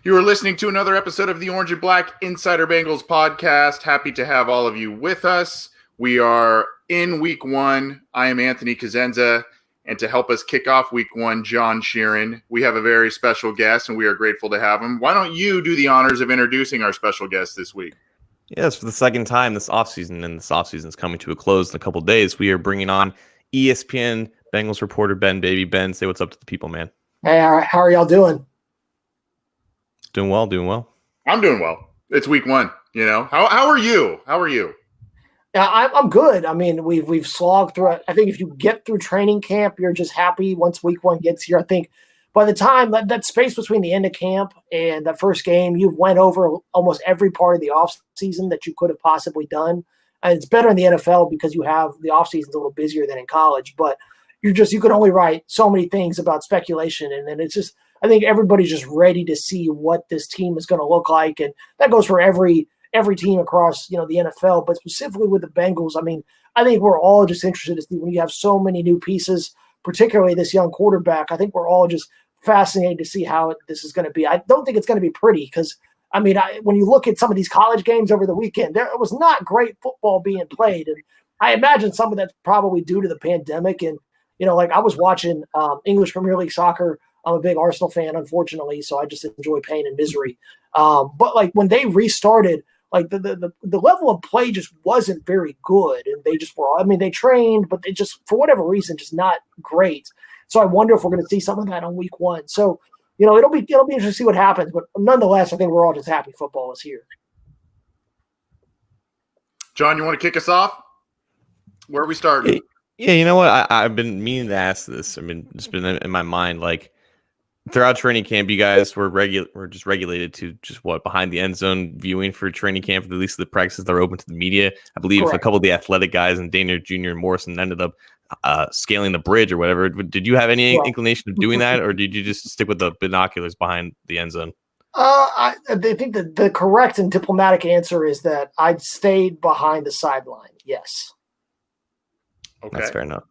You are listening to another episode of the Orange and Black Insider Bengals podcast. Happy to have all of you with us. We are in week one. I am Anthony Cosenza, and to help us kick off week one, John Sheeran. We have a very special guest, and we are grateful to have him. Why don't you do the honors of introducing our special guest this week? Yes, for the second time this offseason, and this offseason is coming to a close in a couple of days. We are bringing on ESPN Bengals reporter Ben Baby. Ben, say what's up to the people, man. Hey, how are y'all doing? Doing well, doing well. I'm doing well. It's week one, you know. How are you? How are you? Yeah, I'm good. I mean, we've slogged through it. I think if you get through training camp, you're just happy once week one gets here. I think by the time that space between the end of camp and that first game, you've went over almost every part of the offseason that you could have possibly done. And it's better in the NFL because you have the offseason's a little busier than in college, but you can only write so many things about speculation. And then it's just, I think everybody's just ready to see what this team is going to look like. And that goes for every team across, the NFL, but specifically with the Bengals. I mean, I think we're all just interested to see when you have so many new pieces, particularly this young quarterback. I think we're all just fascinated to see how this is going to be. I don't think it's going to be pretty because, I mean, when you look at some of these college games over the weekend, there was not great football being played. And I imagine some of that's probably due to the pandemic. And, like I was watching English Premier League soccer. I'm a big Arsenal fan, unfortunately, so I just enjoy pain and misery. But like when they restarted, like the level of play just wasn't very good, and they just were. I mean, they trained, but they just for whatever reason just not great. So I wonder if we're going to see some of that on week one. So it'll be interesting to see what happens. But nonetheless, I think we're all just happy football is here. John, you want to kick us off? Where are we starting? Yeah, you know what? I've been meaning to ask this. I mean, it's been in my mind. Like throughout training camp, you guys were just regulated to just behind the end zone viewing for training camp, at least the practices that are open to the media. I believe Correct. A couple of the athletic guys and Daniel Jr. and Morrison ended up scaling the bridge or whatever. Did you have any inclination of doing that, or did you just stick with the binoculars behind the end zone? I think that the correct and diplomatic answer is that I stayed behind the sideline. Yes. Okay. That's fair enough.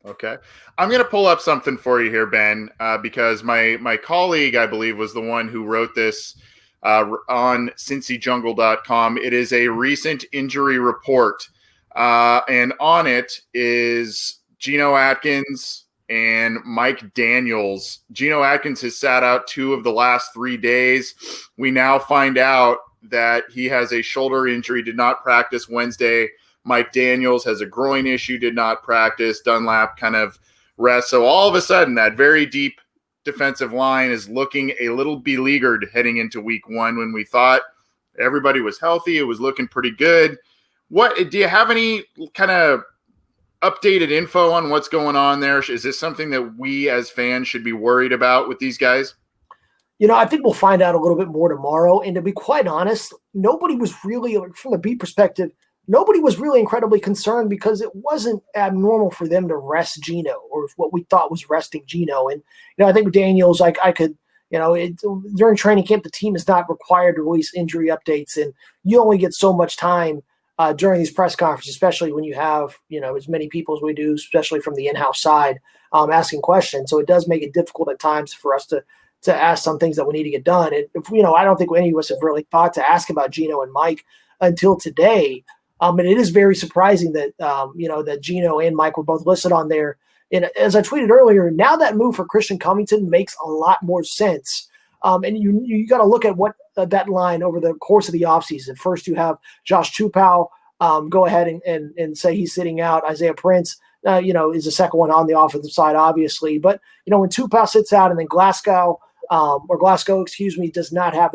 Okay. I'm going to pull up something for you here, Ben, because my colleague, I believe, was the one who wrote this on CincyJungle.com. It is a recent injury report, and on it is Geno Atkins and Mike Daniels. Geno Atkins has sat out 2 of the last 3 days. We now find out that he has a shoulder injury, did not practice Wednesday. Mike Daniels has a groin issue, did not practice. Dunlap kind of rest. So all of a sudden, that very deep defensive line is looking a little beleaguered heading into week one when we thought everybody was healthy. It was looking pretty good. Do you have any kind of updated info on what's going on there? Is this something that we as fans should be worried about with these guys? I think we'll find out a little bit more tomorrow. And to be quite honest, nobody was really, from the beat perspective, nobody was really incredibly concerned because it wasn't abnormal for them to rest Geno or what we thought was resting Geno. And, I think with Daniels, I could, during training camp, the team is not required to release injury updates. And you only get so much time during these press conferences, especially when you have, as many people as we do, especially from the in-house side, asking questions. So it does make it difficult at times for us to ask some things that we need to get done. And, I don't think any of us have really thought to ask about Geno and Mike until today. And it is very surprising that, that Geno and Mike were both listed on there. And as I tweeted earlier, now that move for Christian Covington makes a lot more sense. And you got to look at what that line over the course of the offseason. First, you have Josh Tupou go ahead and say he's sitting out. Isaiah Prince, is the second one on the offensive side, obviously. But, when Tupou sits out and then Glasgow, does not have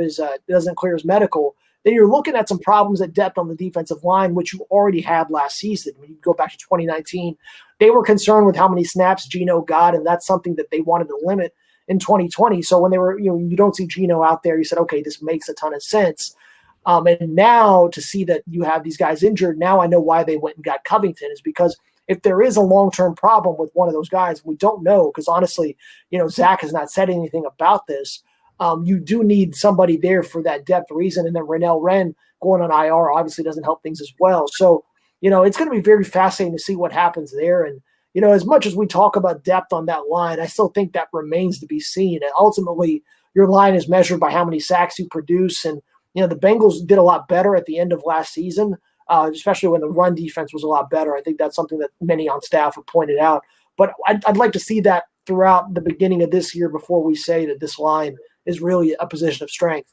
doesn't clear his medical, then you're looking at some problems at depth on the defensive line, which you already had last season. When you go back to 2019, they were concerned with how many snaps Geno got, and that's something that they wanted to limit in 2020. So when they were, you don't see Geno out there, you said, okay, this makes a ton of sense. And now to see that you have these guys injured, now I know why they went and got Covington is because if there is a long-term problem with one of those guys, we don't know because honestly, Zach has not said anything about this. You do need somebody there for that depth reason. And then Renell Wren going on IR obviously doesn't help things as well. So, it's going to be very fascinating to see what happens there. And, as much as we talk about depth on that line, I still think that remains to be seen. And ultimately, your line is measured by how many sacks you produce. And, the Bengals did a lot better at the end of last season, especially when the run defense was a lot better. I think that's something that many on staff have pointed out. But I'd like to see that throughout the beginning of this year before we say that this line is really a position of strength.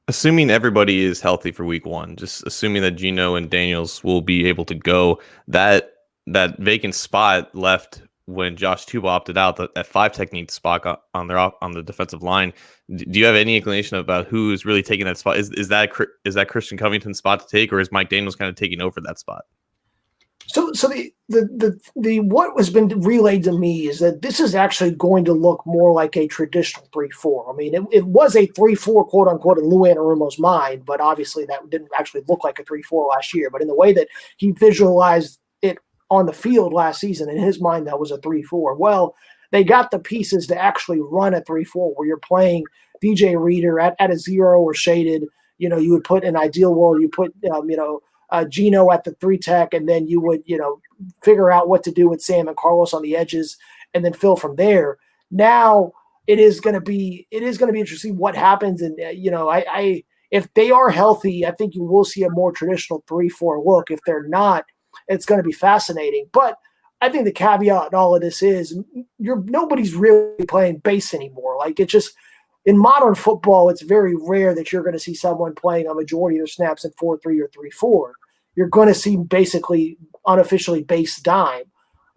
Assuming everybody is healthy for week 1, just assuming that Geno and Daniels will be able to go, that vacant spot left when Josh Tuba opted out, that 5 technique spot on the defensive line. Do you have any inclination about who is really taking that spot? Is that Christian Covington's spot to take, or is Mike Daniels kind of taking over that spot? So the what has been relayed to me is that this is actually going to look more like a traditional 3-4. I mean, it was a 3-4, quote unquote, in Lou Anarumo's mind, but obviously that didn't actually look like a 3-4 last year. But in the way that he visualized it on the field last season, in his mind, that was a 3-4. Well, they got the pieces to actually run a 3-4 where you're playing DJ Reader at a 0 or shaded. You would put an ideal world, you put, Geno at the 3 tech, and then you would, figure out what to do with Sam and Carlos on the edges and then fill from there. Now it is going to be interesting what happens. And, if they are healthy, I think you will see a more traditional 3-4 look. If they're not, it's going to be fascinating. But I think the caveat in all of this is nobody's really playing base anymore. Like, it's just, in modern football, it's very rare that you're going to see someone playing a majority of their snaps in 4-3 or 3-4. You're going to see basically unofficially base dime.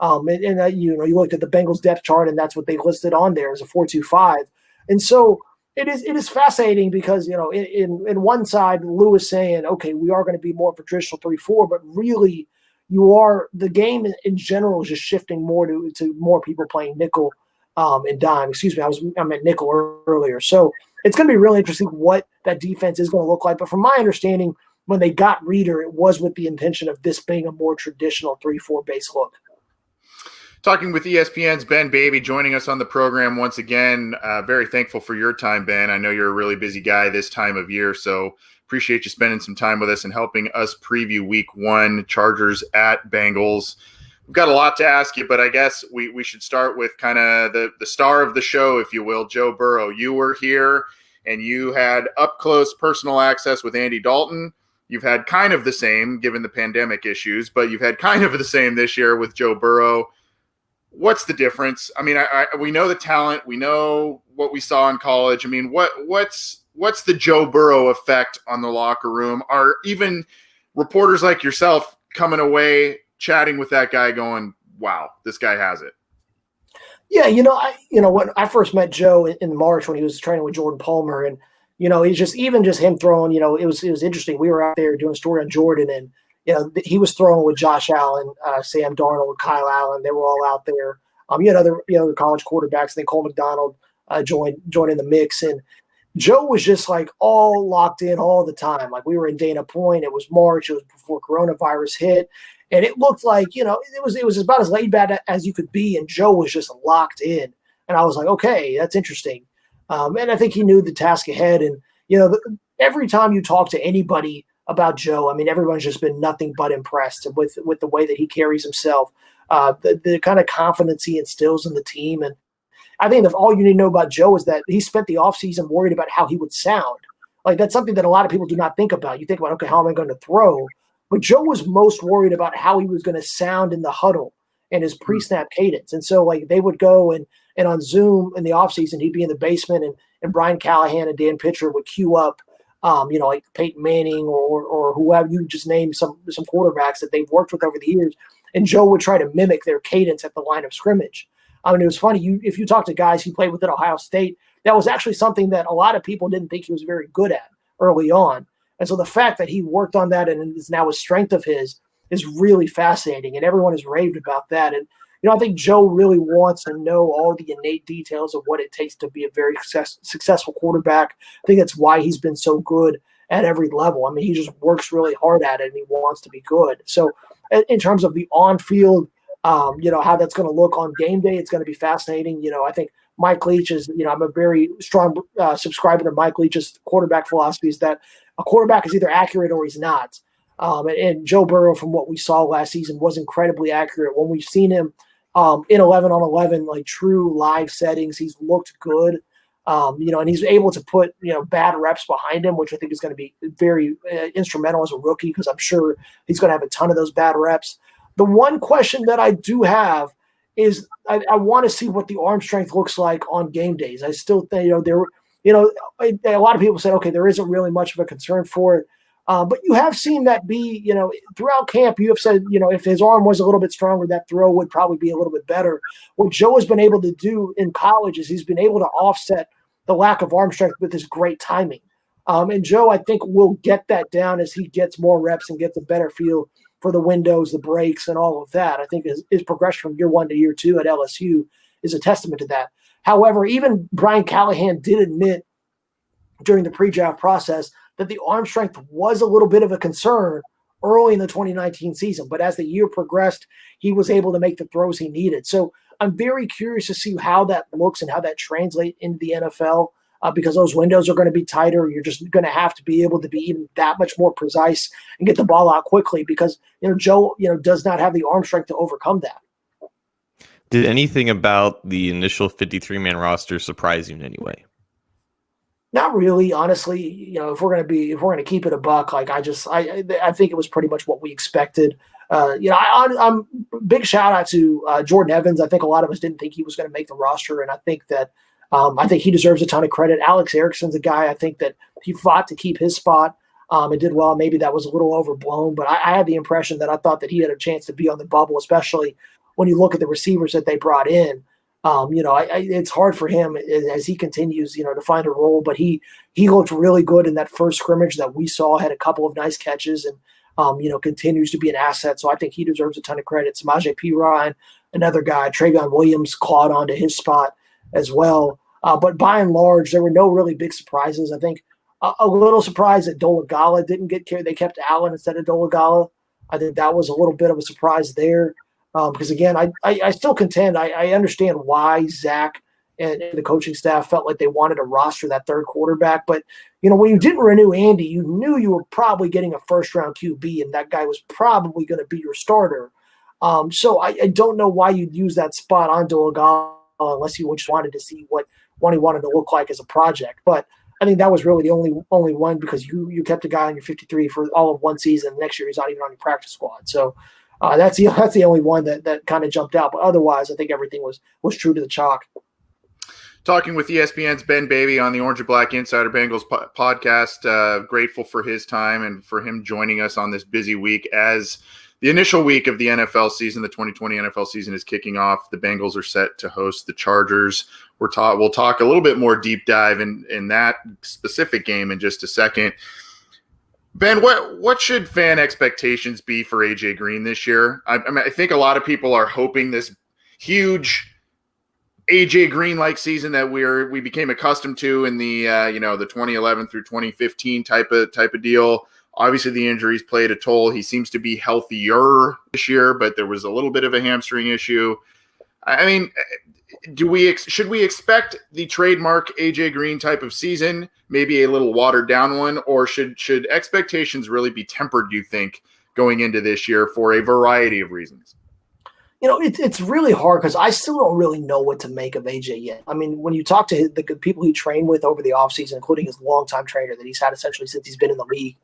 You looked at the Bengals depth chart, and that's what they listed on there as a 4-2-5. And so it is fascinating because, in one side, Lou is saying, okay, we are going to be more of a traditional 3-4, but really the game in general is just shifting more to more people playing nickel and dime. Excuse me, I meant nickel earlier. So it's going to be really interesting what that defense is going to look like. But from my understanding, when they got Reader, it was with the intention of this being a more traditional 3-4 base look. Talking with ESPN's Ben Baby, joining us on the program once again. Very thankful for your time, Ben. I know you're a really busy guy this time of year, so appreciate you spending some time with us and helping us preview Week 1, Chargers at Bengals. We've got a lot to ask you, but I guess we should start with kind of the star of the show, if you will, Joe Burrow. You were here, and you had up-close personal access with Andy Dalton. You've had kind of the same, given the pandemic issues, but you've had kind of the same this year with Joe Burrow. What's the difference? I mean, we know the talent. We know what we saw in college. I mean, what's the Joe Burrow effect on the locker room? Are even reporters like yourself coming away chatting with that guy going, wow, this guy has it? Yeah, when I first met Joe in March when he was training with Jordan Palmer, and he's just him throwing. It was interesting. We were out there doing a story on Jordan, and he was throwing with Josh Allen, Sam Darnold, Kyle Allen. They were all out there. You had other college quarterbacks. I think Cole McDonald joined in the mix, and Joe was just like all locked in all the time. Like, we were in Dana Point. It was March. It was before coronavirus hit. And it looked like, it was about as laid back as you could be. And Joe was just locked in. And I was like, okay, that's interesting. And I think he knew the task ahead. And, every time you talk to anybody about Joe, I mean, everyone's just been nothing but impressed with the way that he carries himself, the kind of confidence he instills in the team. And I think that all you need to know about Joe is that he spent the offseason worried about how he would sound. Like, that's something that a lot of people do not think about. You think about, okay, how am I going to throw? But Joe was most worried about how he was going to sound in the huddle and his pre-snap cadence. And so, like, they would go and on Zoom in the offseason, he'd be in the basement, and Brian Callahan and Dan Pitcher would queue up, like Peyton Manning or whoever. You just name some quarterbacks that they've worked with over the years. And Joe would try to mimic their cadence at the line of scrimmage. I mean, it was funny. If you talk to guys who played with at Ohio State, that was actually something that a lot of people didn't think he was very good at early on. And so the fact that he worked on that and is now a strength of his is really fascinating, and everyone has raved about that. And, I think Joe really wants to know all the innate details of what it takes to be a very successful quarterback. I think that's why he's been so good at every level. I mean, he just works really hard at it, and he wants to be good. So in terms of the on-field, how that's going to look on game day, it's going to be fascinating. I think Mike Leach is, I'm a very strong subscriber to Mike Leach's quarterback philosophy, is that a quarterback is either accurate or he's not. And Joe Burrow, from what we saw last season, was incredibly accurate. When we've seen him in 11-on-11, like true live settings, he's looked good. And he's able to put, bad reps behind him, which I think is going to be very instrumental as a rookie, because I'm sure he's going to have a ton of those bad reps. The one question that I do have is I want to see what the arm strength looks like on game days. I still think, a lot of people said, okay, there isn't really much of a concern for it. But you have seen that be, throughout camp, you have said, if his arm was a little bit stronger, that throw would probably be a little bit better. What Joe has been able to do in college is he's been able to offset the lack of arm strength with his great timing. And Joe, I think, will get that down as he gets more reps and gets a better feel for the windows, the breaks, and all of that. I think his progression from year 1 to year 2 at LSU is a testament to that. However, even Brian Callahan did admit during the pre-draft process that the arm strength was a little bit of a concern early in the 2019 season. But as the year progressed, he was able to make the throws he needed. So I'm very curious to see how that looks and how that translates into the NFL, because those windows are going to be tighter. You're just going to have to be able to be even that much more precise and get the ball out quickly, because Joe does not have the arm strength to overcome that. Did anything about the initial 53-man roster surprise you in any way? Not really, honestly. If we're going to keep it a buck, like I think it was pretty much what we expected. I'm big shout out to Jordan Evans. I think a lot of us didn't think he was going to make the roster, and I think that he deserves a ton of credit. Alex Erickson's a guy I think that he fought to keep his spot and did well. Maybe that was a little overblown, but I had the impression that I thought that he had a chance to be on the bubble, especially when you look at the receivers that they brought in. It's hard for him as he continues, to find a role, but he looked really good in that first scrimmage that we saw, had a couple of nice catches, and continues to be an asset. So I think he deserves a ton of credit. Samaje Perine, another guy. Travion Williams clawed onto his spot as well. But by and large, there were no really big surprises. I think a little surprise that Dolagala didn't get carried. They kept Allen instead of Dolagala. I think that was a little bit of a surprise there. Because, again, I still contend. I understand why Zach and the coaching staff felt like they wanted to roster that third quarterback. But, when you didn't renew Andy, you knew you were probably getting a first-round QB, and that guy was probably going to be your starter. So I don't know why you'd use that spot on Dolagala unless you just wanted to see what he wanted to look like as a project. But I think that was really the only one, because you kept a guy on your 53 for all of one season. Next year he's not even on your practice squad. So that's the only one that kind of jumped out. But otherwise, I think everything was true to the chalk. Talking with ESPN's Ben Baby on the Orange and Black Insider Bengals podcast. Grateful for his time and for him joining us on this busy week as the initial week of the NFL season. The 2020 NFL season is kicking off. The Bengals are set to host the Chargers. We'll talk a little bit more deep dive in that specific game in just a second. Ben, what should fan expectations be for AJ Green this year? I think a lot of people are hoping this huge AJ Green-like season that we became accustomed to in the the 2011 through 2015 type of deal. Obviously, the injuries played a toll. He seems to be healthier this year, but there was a little bit of a hamstring issue. I mean, should we expect the trademark AJ Green type of season, maybe a little watered down one, or should expectations really be tempered, do you think, going into this year for a variety of reasons? It's really hard because I still don't really know what to make of AJ yet. I mean, when you talk to the people he trained with over the offseason, including his longtime trainer that he's had essentially since he's been in the league,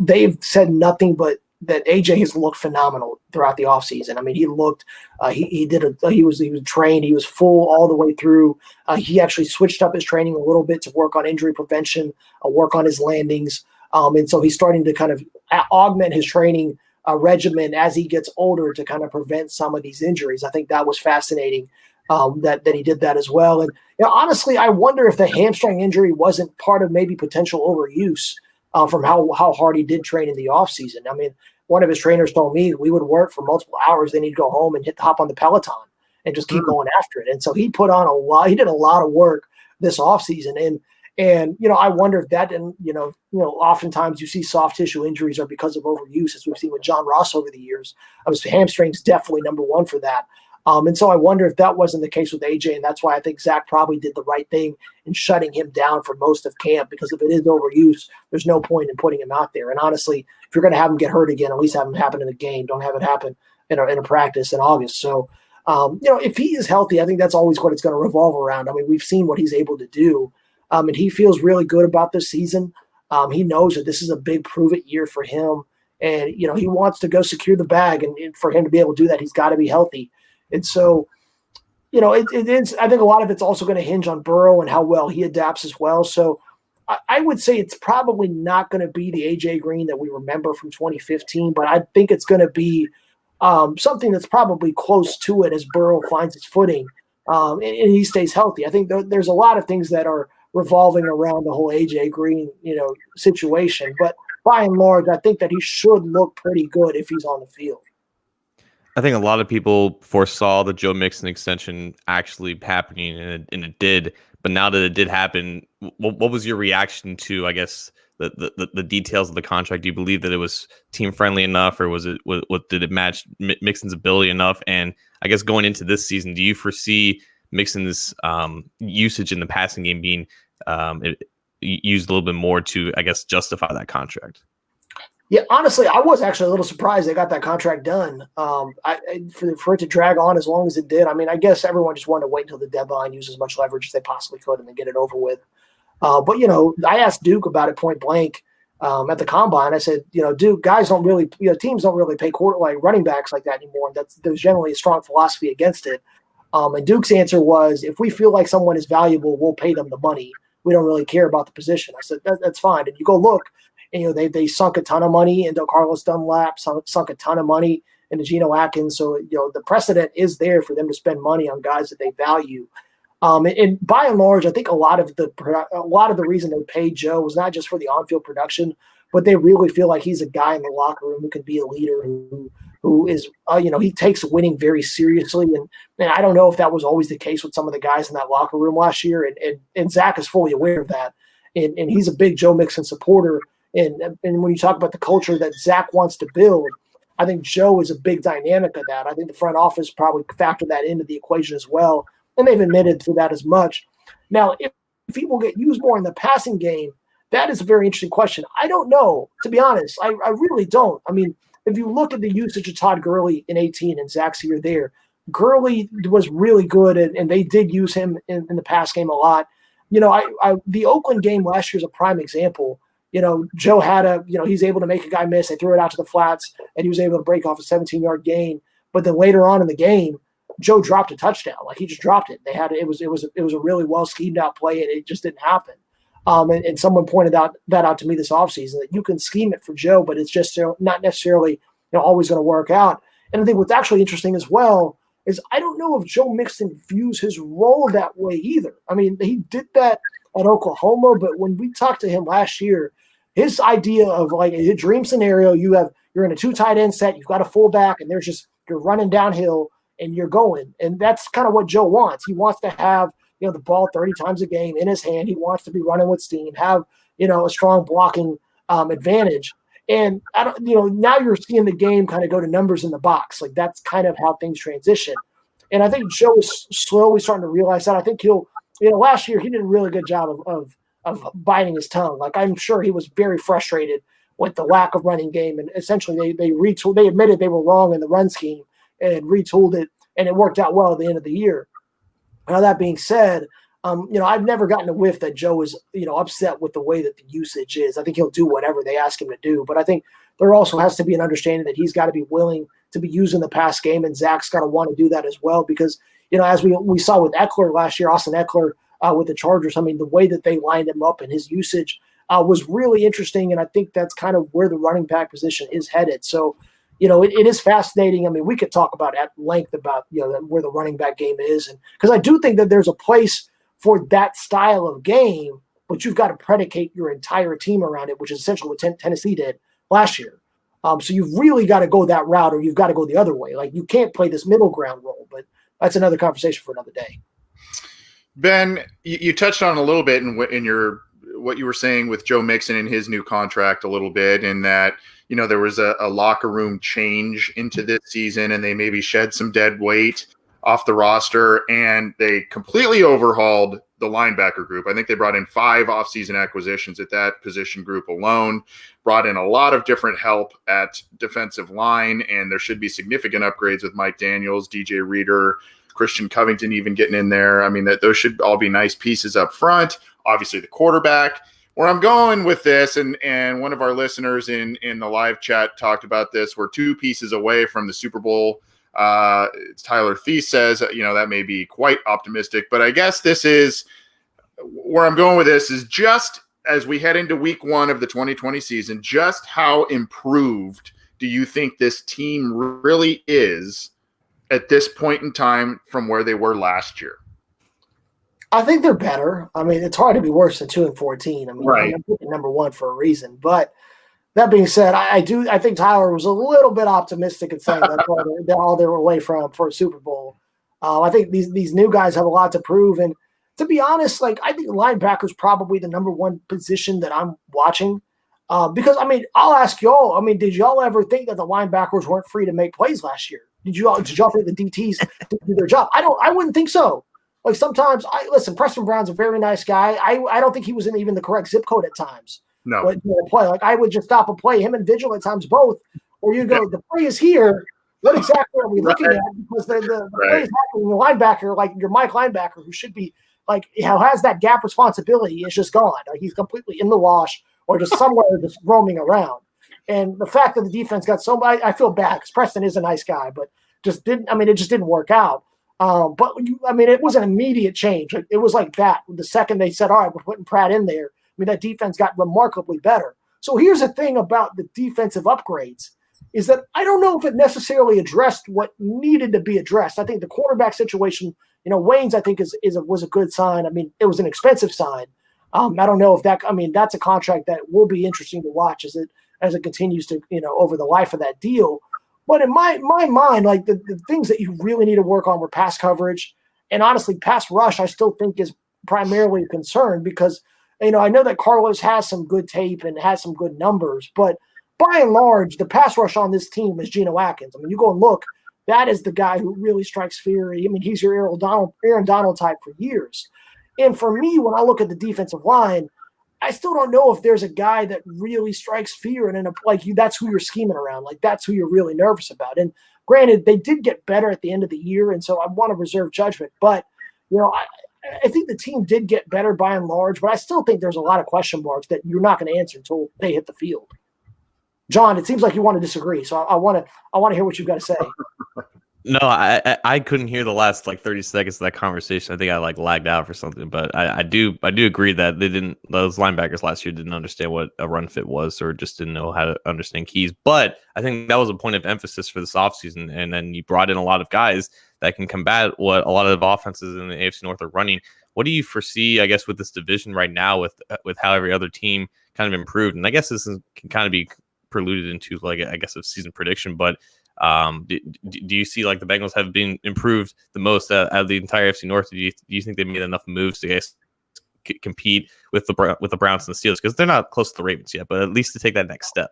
they've said nothing but that AJ has looked phenomenal throughout the offseason. I mean, he looked, he was trained, he was full all the way through. He actually switched up his training a little bit to work on injury prevention, work on his landings. And so he's starting to kind of augment his training regimen as he gets older to kind of prevent some of these injuries. I think that was fascinating that he did that as well. And honestly, I wonder if the hamstring injury wasn't part of maybe potential overuse from how hard he did train in the offseason. I mean, one of his trainers told me we would work for multiple hours, then he'd go home and hop on the Peloton and just keep going after it. And so he put on he did a lot of work this offseason. And I wonder if that didn't, oftentimes you see soft tissue injuries are because of overuse, as we've seen with John Ross over the years. Hamstrings definitely number one for that. And so I wonder if that wasn't the case with AJ, and that's why I think Zach probably did the right thing in shutting him down for most of camp, because if it is overuse, there's no point in putting him out there. And honestly, if you're going to have him get hurt again, at least have him happen in a game. Don't have it happen in a practice in August. So If he is healthy, I think that's always what it's going to revolve around. I mean, we've seen what he's able to do, and he feels really good about this season. He knows that this is a big prove-it year for him, and he wants to go secure the bag, and for him to be able to do that, he's got to be healthy. And so, it's. I think a lot of it's also going to hinge on Burrow and how well he adapts as well. So, I would say it's probably not going to be the AJ Green that we remember from 2015, but I think it's going to be something that's probably close to it as Burrow finds his footing and he stays healthy. I think there's a lot of things that are revolving around the whole AJ Green, situation. But by and large, I think that he should look pretty good if he's on the field. I think a lot of people foresaw the Joe Mixon extension actually happening, and it did. But now that it did happen, what was your reaction to, I guess, the details of the contract? Do you believe that it was team friendly enough, or was it what did it match Mixon's ability enough? And I guess going into this season, do you foresee Mixon's usage in the passing game being used a little bit more to, I guess, justify that contract? Yeah, honestly, I was actually a little surprised they got that contract done. For it to drag on as long as it did, I mean, I guess everyone just wanted to wait until the deadline, use as much leverage as they possibly could, and then get it over with. But I asked Duke about it point blank at the combine. I said, Duke, guys don't really, teams don't really pay running backs like that anymore. There's generally a strong philosophy against it. And Duke's answer was, if we feel like someone is valuable, we'll pay them the money. We don't really care about the position. I said, that's fine. And you go look, and they sunk a ton of money into Carlos Dunlap, sunk a ton of money into Geno Atkins. So the precedent is there for them to spend money on guys that they value. And by and large, I think a lot of the reason they paid Joe was not just for the on-field production, but they really feel like he's a guy in the locker room who can be a leader, who is he takes winning very seriously. And I don't know if that was always the case with some of the guys in that locker room last year. And Zach is fully aware of that. And he's a big Joe Mixon supporter. And when you talk about the culture that Zach wants to build, I think Joe is a big dynamic of that. I think the front office probably factored that into the equation as well. And they've admitted to that as much. Now, if he will get used more in the passing game, that is a very interesting question. I don't know, to be honest. I really don't. I mean, if you look at the usage of Todd Gurley in 2018 and Zach's year there, Gurley was really good, and they did use him in the pass game a lot. The Oakland game last year is a prime example. Joe had he's able to make a guy miss. They threw it out to the flats, and he was able to break off a 17-yard gain. But then later on in the game, Joe dropped a touchdown. Like, he just dropped it. It was a really well schemed out play, and it just didn't happen. And someone pointed that out to me this offseason, that you can scheme it for Joe, but it's just not necessarily always going to work out. And I think what's actually interesting as well is I don't know if Joe Mixon views his role that way either. I mean, he did that at Oklahoma, but when we talked to him last year, his idea of like a dream scenario, you're in a 2 tight end set, you've got a fullback, and you're running downhill and you're going. And that's kind of what Joe wants. He wants to have, the ball 30 times a game in his hand. He wants to be running with steam, have, a strong blocking advantage. And now you're seeing the game kind of go to numbers in the box. Like, that's kind of how things transition. And I think Joe is slowly starting to realize that. I think last year he did a really good job of biting his tongue. Like, I'm sure he was very frustrated with the lack of running game. And essentially they retooled. They admitted they were wrong in the run scheme and retooled it, and it worked out well at the end of the year. Now, that being said, I've never gotten a whiff that Joe is, upset with the way that the usage is. I think he'll do whatever they ask him to do. But I think there also has to be an understanding that he's got to be willing to be using the pass game, and Zach's got to want to do that as well. Because, as we saw with Eckler last year, Austin Eckler with the Chargers, I mean, the way that they lined him up and his usage was really interesting. And I think that's kind of where the running back position is headed. So, it is fascinating. I mean, we could talk about at length about, where the running back game is. And because I do think that there's a place for that style of game, but you've got to predicate your entire team around it, which is essentially what Tennessee did last year. So you've really got to go that route, or you've got to go the other way. Like, you can't play this middle ground role, but that's another conversation for another day. Ben, you touched on a little bit in your what you were saying with Joe Mixon and his new contract a little bit, in that, there was a locker room change into this season, and they maybe shed some dead weight. off the roster, and they completely overhauled the linebacker group. I think they brought in 5 offseason acquisitions at that position group alone, brought in a lot of different help at defensive line, and there should be significant upgrades with Mike Daniels, DJ Reader, Christian Covington even getting in there. I mean, those should all be nice pieces up front. Obviously, the quarterback. Where I'm going with this, and one of our listeners in the live chat talked about this, we're 2 pieces away from the Super Bowl. Tyler Thies says, that may be quite optimistic, but I guess this is where I'm going with this is just as we head into week 1 of the 2020 season, just how improved do you think this team really is at this point in time from where they were last year? I think they're better. I mean, it's hard to be worse than 2-14. I mean, right. I'm picking number 1 for a reason. But that being said, I think Tyler was a little bit optimistic in saying that's all they were away from for a Super Bowl. I think these new guys have a lot to prove. And to be honest, I think linebacker is probably the number 1 position that I'm watching. Because, I'll ask y'all, did y'all ever think that the linebackers weren't free to make plays last year? Did y'all think the DTs didn't do their job? I wouldn't think so. Sometimes listen, Preston Brown's a very nice guy. I don't think he was in even the correct zip code at times. No. But play. I would just stop a play, him and Vigil at times both, or you go, the play is here. What exactly are we looking at? Because the play is happening. Your linebacker, your Mike linebacker, who should be has that gap responsibility, is just gone. He's completely in the wash or just somewhere just roaming around. And the fact that the defense got I feel bad because Preston is a nice guy, but it just didn't work out. But it was an immediate change. It was like that. The second they said, all right, we're putting Pratt in there, that defense got remarkably better. So here's the thing about the defensive upgrades is that I don't know if it necessarily addressed what needed to be addressed. I think the quarterback situation, Wayne's, I think was a good sign. It was an expensive sign. I don't know if that's a contract that will be interesting to watch as it continues to, over the life of that deal. But in my mind, the things that you really need to work on were pass coverage. And honestly, pass rush, I still think is primarily a concern because, I know that Carlos has some good tape and has some good numbers, but by and large, the pass rush on this team is Geno Atkins. You go and look, that is the guy who really strikes fear. He's your Aaron Donald type for years. And for me, when I look at the defensive line, I still don't know if there's a guy that really strikes fear and that's who you're scheming around. That's who you're really nervous about. And granted, they did get better at the end of the year, and so I want to reserve judgment. But, I think the team did get better by and large, but I still think there's a lot of question marks that you're not going to answer until they hit the field. John, it seems like you want to disagree, so I want to hear what you've got to say. No, I couldn't hear the last 30 seconds of that conversation. I think I lagged out for something, but I do agree that those linebackers last year didn't understand what a run fit was or just didn't know how to understand keys. But I think that was a point of emphasis for this offseason. And then you brought in a lot of guys that can combat what a lot of offenses in the AFC North are running. What do you foresee, I guess, with this division right now with how every other team kind of improved? And I guess this can kind of be preluded into a season prediction, but do you see the Bengals have been improved the most out of the entire AFC North? Do you think they made enough moves to compete with the Browns and the Steelers? Because they're not close to the Ravens yet, but at least to take that next step.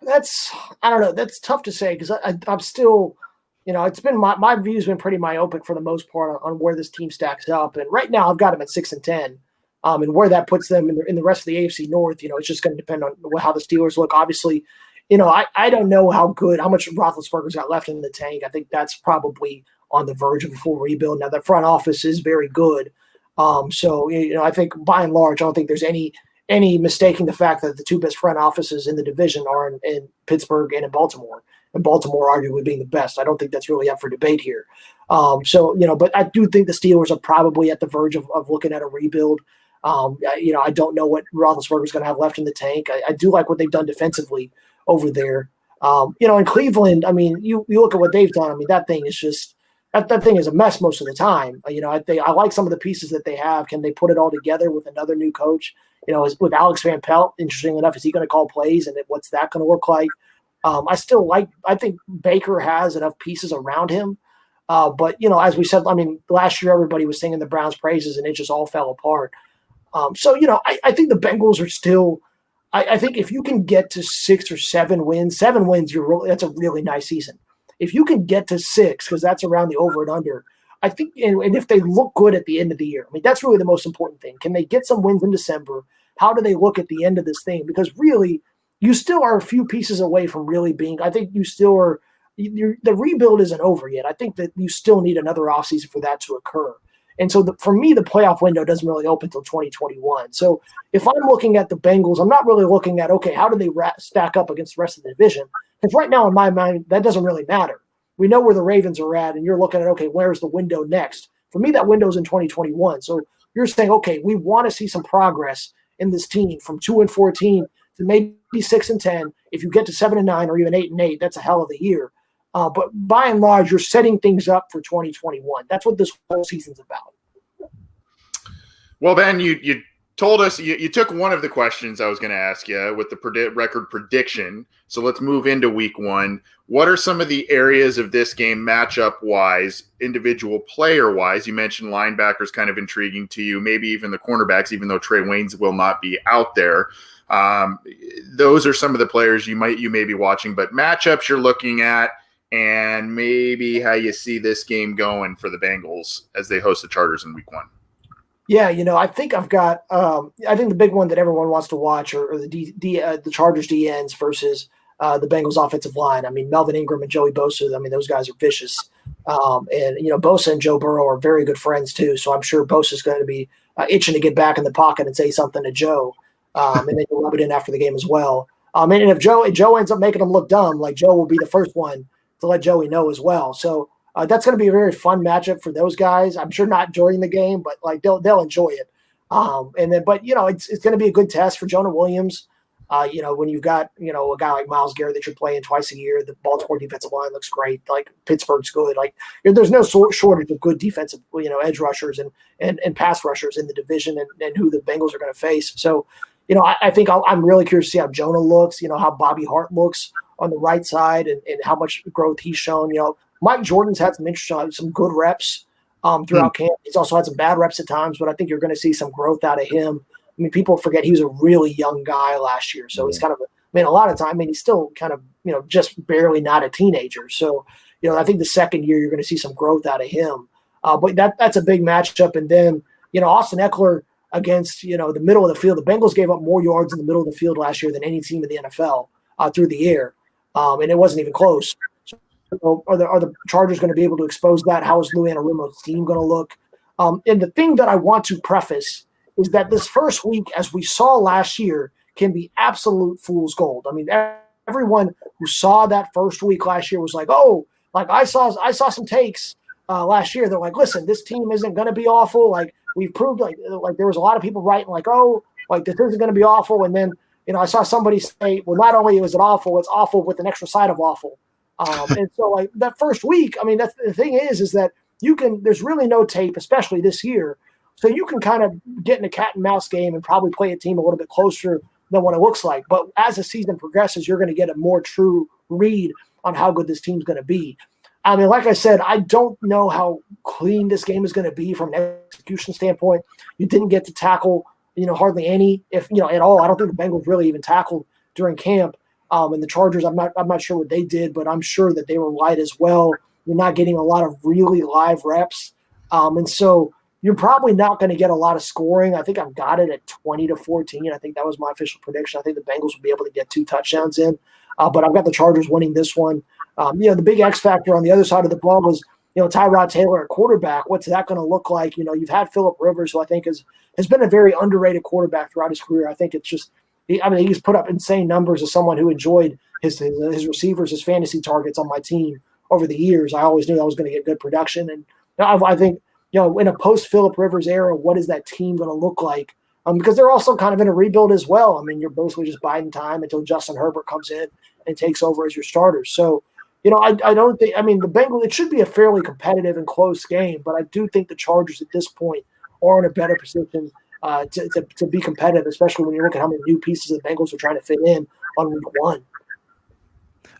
I don't know. That's tough to say because I'm still, it's been my view's been pretty myopic for the most part on where this team stacks up. And right now I've got them at 6-10. And where that puts them in the rest of the AFC North, it's just going to depend on how the Steelers look. Obviously, I don't know how much Roethlisberger's got left in the tank. I think that's probably on the verge of a full rebuild. Now, the front office is very good. So I think by and large, I don't think there's any mistaking the fact that the 2 best front offices in the division are in Pittsburgh and in Baltimore. And Baltimore arguably being the best. I don't think that's really up for debate here. But I do think the Steelers are probably at the verge of looking at a rebuild. I don't know what Roethlisberger's going to have left in the tank. I do like what they've done defensively over there. In Cleveland, you look at what they've done. That thing is just that thing is a mess most of the time. I like some of the pieces that they have. Can they put it all together with another new coach? With Alex Van Pelt, interesting enough, is he going to call plays and what's that going to look like? I think Baker has enough pieces around him. But as we said, last year everybody was singing the Browns' praises and it just all fell apart. I think the Bengals are still. I think if you can get to 6 or 7 wins, that's a really nice season. if you can get to 6, because that's around the over and under, I think, and if they look good at the end of the year, I mean, that's really the most important thing. Can they get some wins in December? How do they look at the end of this thing? Because really, you still are a few pieces away from really being, I think you still are, the rebuild isn't over yet. I think that you still need another offseason for that to occur. And so for me, the playoff window doesn't really open until 2021. So if I'm looking at the Bengals, I'm not really looking at, okay, how do they stack up against the rest of the division? Because right now, in my mind, that doesn't really matter. We know where the Ravens are at, and you're looking at, okay, where's the window next? For me, that window's in 2021. So you're saying, okay, we want to see some progress in this team from 2-14 to maybe 6-10. If you get to 7-9 or even 8-8, that's a hell of a year. But by and large, you're setting things up for 2021. That's what this whole season's about. Well, Ben, you told us you took one of the questions I was going to ask you with the record prediction. So let's move into week 1. What are some of the areas of this game matchup-wise, individual player-wise? You mentioned linebackers kind of intriguing to you, maybe even the cornerbacks, even though Trey Waynes will not be out there. Those are some of the players you may be watching, but matchups you're looking at, and maybe how you see this game going for the Bengals as they host the Chargers in week 1. Yeah, I think I've got I think the big one that everyone wants to watch are the Chargers DNs versus the Bengals offensive line. I mean, Melvin Ingram and Joey Bosa, I mean, those guys are vicious. And Bosa and Joe Burrow are very good friends too, so I'm sure Bosa's going to be itching to get back in the pocket and say something to Joe. And then he'll rub it in after the game as well. And if Joe ends up making him look dumb, like Joe will be the first one to let Joey know as well. So that's going to be a very fun matchup for those guys. I'm sure not during the game, but like they'll enjoy it. But it's going to be a good test for Jonah Williams. When you've got a guy like Myles Garrett that you're playing twice a year, the Baltimore defensive line looks great. Like Pittsburgh's good. Like there's no shortage of good defensive edge rushers and pass rushers in the division and who the Bengals are going to face. So I think I'm really curious to see how Jonah looks. How Bobby Hart looks on the right side and how much growth he's shown. Mike Jordan's had some good reps throughout camp. He's also had some bad reps at times, but I think you're going to see some growth out of him. I mean, people forget he was a really young guy last year. So he's kind of, a lot of time, he's still kind of, just barely not a teenager. So, I think the second year you're going to see some growth out of him. But that's a big matchup. And then, Austin Eckler against, the middle of the field. The Bengals gave up more yards in the middle of the field last year than any team in the NFL through the air. And it wasn't even close. So are the Chargers going to be able to expose that? How is Lou Anarumo's team going to look? And the thing that I want to preface is that this first week, as we saw last year, can be absolute fool's gold. I mean, everyone who saw that first week last year was like, oh, like I saw some takes last year. They're like, listen, this team isn't going to be awful. Like we've proved like there was a lot of people writing like, oh, like this isn't going to be awful. And then, I saw somebody say, well, not only is it awful, it's awful with an extra side of awful. And so like that first week, I mean, that's the thing is that there's really no tape, especially this year. So you can kind of get in a cat and mouse game and probably play a team a little bit closer than what it looks like. But as the season progresses, you're going to get a more true read on how good this team's going to be. I mean, like I said, I don't know how clean this game is going to be from an execution standpoint. You didn't get to tackle, hardly any, if at all. I don't think the Bengals really even tackled during camp. And the Chargers, I'm not sure what they did, but I'm sure that they were light as well. You're not getting a lot of really live reps. And so you're probably not going to get a lot of scoring. I think I've got it at 20-14. I think that was my official prediction. I think the Bengals will be able to get 2 touchdowns in. But I've got the Chargers winning this one. The big X factor on the other side of the ball was, Tyrod Taylor at quarterback. What's that going to look like? You've had Phillip Rivers, who I think has been a very underrated quarterback throughout his career. I think it's just he's put up insane numbers as someone who enjoyed his receivers, his fantasy targets on my team over the years. I always knew I was going to get good production. And I think, in a post-Phillip Rivers era, what is that team going to look like? Because they're also kind of in a rebuild as well. I mean, you're basically just biding time until Justin Herbert comes in and takes over as your starter. So, I don't think – I mean, the Bengals – it should be a fairly competitive and close game, but I do think the Chargers at this point are in a better position to be competitive, especially when you look at how many new pieces the Bengals are trying to fit in on week 1.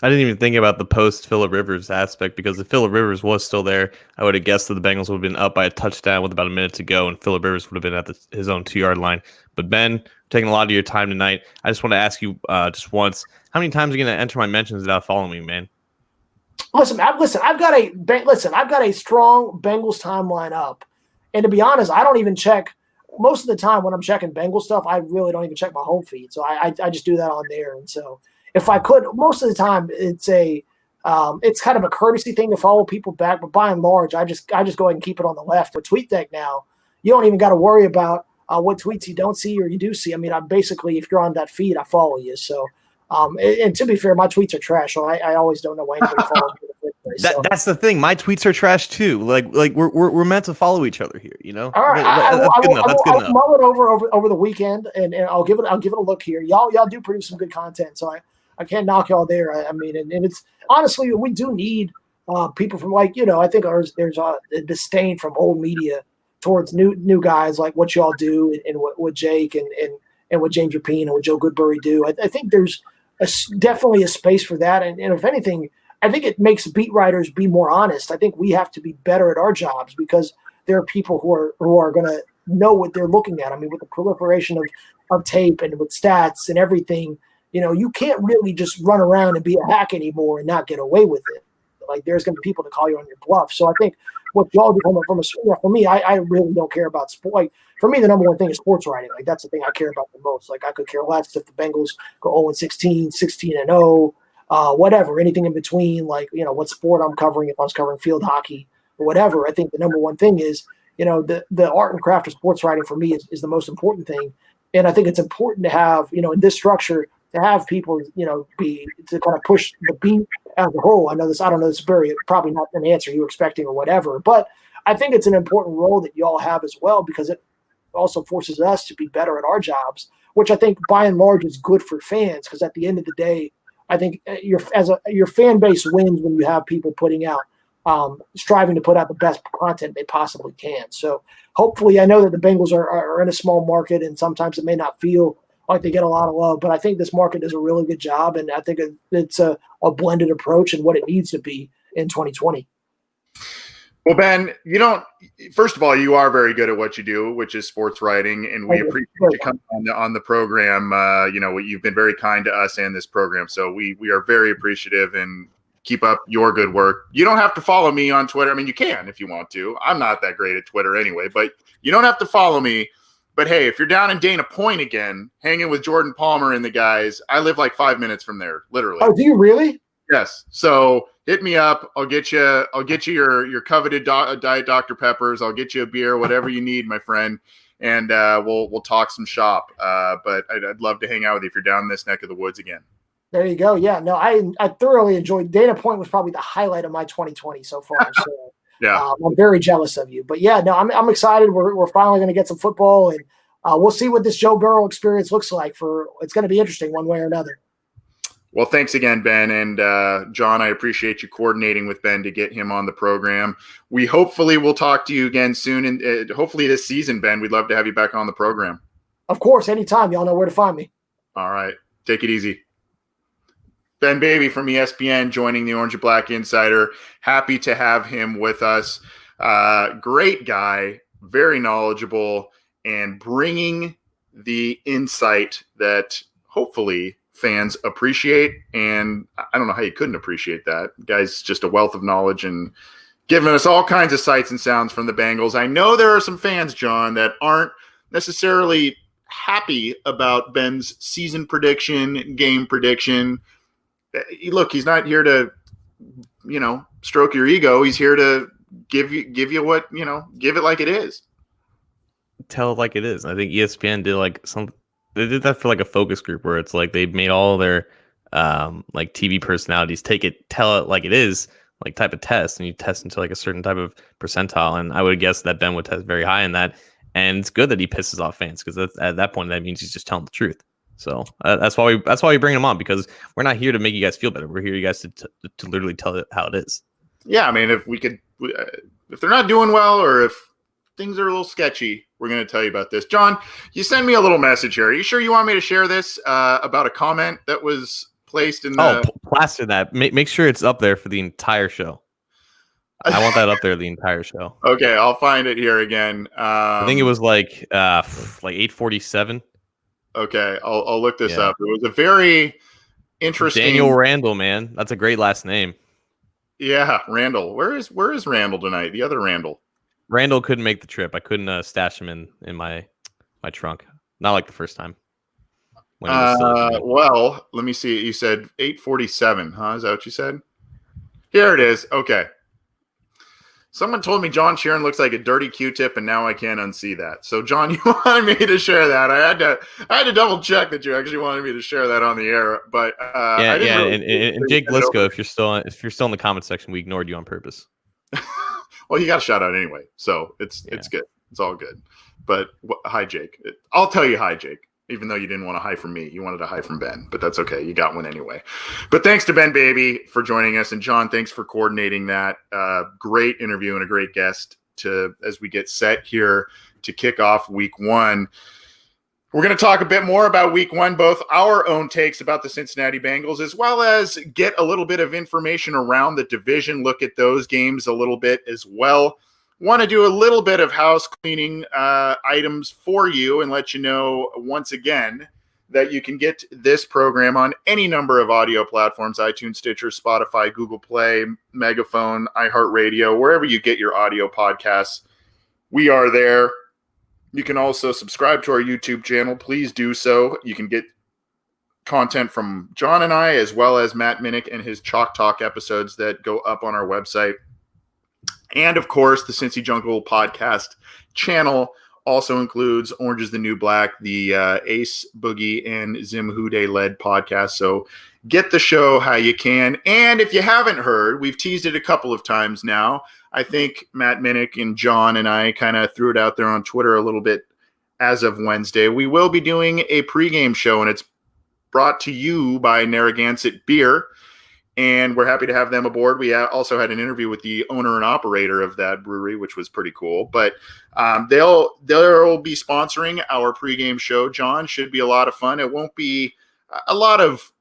I didn't even think about the post-Phillip Rivers aspect, because if Phillip Rivers was still there, I would have guessed that the Bengals would have been up by a touchdown with about a minute to go, and Phillip Rivers would have been at his own 2-yard line. But Ben, taking a lot of your time tonight, I just want to ask you just once, how many times are you going to enter my mentions without following me, man? Listen. I've got a strong Bengals timeline up, and to be honest, I don't even check most of the time when I'm checking Bengals stuff. I really don't even check my home feed, so I just do that on there. And so if I could, most of the time it's kind of a courtesy thing to follow people back, but by and large, I just go ahead and keep it on the left. With TweetDeck now, you don't even got to worry about what tweets you don't see or you do see. I mean, I basically, if you're on that feed, I follow you. So, and to be fair, my tweets are trash, so I always don't know why anybody follows me. That's the thing. My tweets are trash too. Like we're meant to follow each other here, you know. All right, that's good enough. I'll mull it over the weekend, and I'll give it a look here. Y'all do produce some good content, so I can't knock y'all there. I mean, and it's honestly, we do need people from, like, you know, I think there's a disdain from old media towards new guys like what y'all do and what Jake and what James Rapine and what Joe Goodbury do. I think there's definitely a space for that, and if anything, I think it makes beat writers be more honest. I think we have to be better at our jobs because there are people who are going to know what they're looking at. I mean, with the proliferation of tape and with stats and everything, you know, you can't really just run around and be a hack anymore and not get away with it. Like, there's going to be people to call you on your bluff. So I think what y'all do for me, I really don't care about sport. Like, for me, the number one thing is sports writing. Like, that's the thing I care about the most. Like, I could care less if the Bengals go 0-16, 16-0. Whatever, anything in between, like, you know, what sport I'm covering, if I was covering field hockey or whatever. I think the number one thing is, you know, the art and craft of sports writing for me is the most important thing. And I think it's important to have, you know, in this structure, to have people, you know, to kind of push the beat as a whole. I don't know, this is probably not an answer you were expecting or whatever, but I think it's an important role that y'all have as well, because it also forces us to be better at our jobs, which I think by and large is good for fans, because at the end of the day, I think your fan base wins when you have people putting out, striving to put out the best content they possibly can. So hopefully, I know that the Bengals are in a small market, and sometimes it may not feel like they get a lot of love, but I think this market does a really good job, and I think it's a blended approach and what it needs to be in 2020. Well, Ben, first of all, you are very good at what you do, which is sports writing, and we appreciate you coming on the program. You've been very kind to us and this program, so we are very appreciative, and keep up your good work. You don't have to follow me on Twitter. I mean, you can if you want to. I'm not that great at Twitter anyway, but you don't have to follow me. But hey, if you're down in Dana Point again, hanging with Jordan Palmer and the guys, I live like 5 minutes from there, literally. Oh, do you really? Yes. So hit me up. I'll get you your coveted Diet Dr. Peppers. I'll get you a beer, whatever you need, my friend, and we'll talk some shop. But I'd love to hang out with you if you're down in this neck of the woods again. There you go. Yeah. No, I thoroughly enjoyed. Dana Point was probably the highlight of my 2020 so far. So yeah, I'm very jealous of you. But yeah, no, I'm excited. We're finally going to get some football, and we'll see what this Joe Burrow experience looks like. It's going to be interesting one way or another. Well, thanks again, Ben. And John, I appreciate you coordinating with Ben to get him on the program. We hopefully will talk to you again soon. And hopefully this season, Ben, we'd love to have you back on the program. Of course, anytime. Y'all know where to find me. All right. Take it easy. Ben Baby from ESPN joining the Orange and Black Insider. Happy to have him with us. Great guy, very knowledgeable, and bringing the insight that hopefully fans appreciate. And I don't know how you couldn't appreciate that. The guy's just a wealth of knowledge and giving us all kinds of sights and sounds from the Bengals. I know there are some fans, John, that aren't necessarily happy about Ben's season prediction, game prediction. Look, he's not here to, stroke your ego. He's here to give you what, give it like it is. Tell it like it is. I think ESPN did they did that for like a focus group where it's like they made all their like TV personalities tell it like it is, like type of test, and you test into like a certain type of percentile. And I would guess that Ben would test very high in that. And it's good that he pisses off fans, because at that point that means he's just telling the truth. So that's why we bring him on, because we're not here to make you guys feel better. We're here you guys to literally tell it how it is. Yeah, I mean, if they're not doing well, or if things are a little sketchy, we're going to tell you about this. John, you send me a little message here. Are you sure you want me to share this about a comment that was placed in the... Oh, plaster that. Make sure it's up there for the entire show. I want that up there the entire show. Okay, I'll find it here again. I think it was like 8:47. Okay, I'll look this up. It was a very interesting... Daniel Randall, man. That's a great last name. Yeah, Randall. Where is Randall tonight? The other Randall. Randall couldn't make the trip. I couldn't stash him in my trunk. Not like the first time. When he was silly. Well, let me see. You said 8:47, huh? Is that what you said? Here it is. Okay. Someone told me John Sheeran looks like a dirty Q-tip, and now I can't unsee that. So, John, you wanted me to share that. I had to double check that you actually wanted me to share that on the air. But and Jake Blisco, if you're still in the comment section, we ignored you on purpose. Well, you got a shout out anyway, so it's good. It's all good. But hi, Jake. I'll tell you hi, Jake. Even though you didn't want a hi from me, you wanted a hi from Ben, but that's okay. You got one anyway. But thanks to Ben Baby for joining us, and John, thanks for coordinating that. Great interview and a great guest as we get set here to kick off Week 1. We're going to talk a bit more about Week 1, both our own takes about the Cincinnati Bengals, as well as get a little bit of information around the division. Look at those games a little bit as well. Want to do a little bit of house cleaning items for you and let you know once again that you can get this program on any number of audio platforms: iTunes, Stitcher, Spotify, Google Play, Megaphone, iHeartRadio, wherever you get your audio podcasts. We are there. You can also subscribe to our YouTube channel. Please do so. You can get content from John and I, as well as Matt Minnick and his Chalk Talk episodes that go up on our website. And, of course, the Cincy Jungle podcast channel also includes Orange is the New Black, the Ace Boogie and Zim Hude-led podcast. So get the show how you can. And if you haven't heard, we've teased it a couple of times now. I think Matt Minnick and John and I kind of threw it out there on Twitter a little bit as of Wednesday. We will be doing a pregame show, and it's brought to you by Narragansett Beer. And we're happy to have them aboard. We also had an interview with the owner and operator of that brewery, which was pretty cool. But they'll be sponsoring our pregame show. John, should be a lot of fun. It won't be a lot of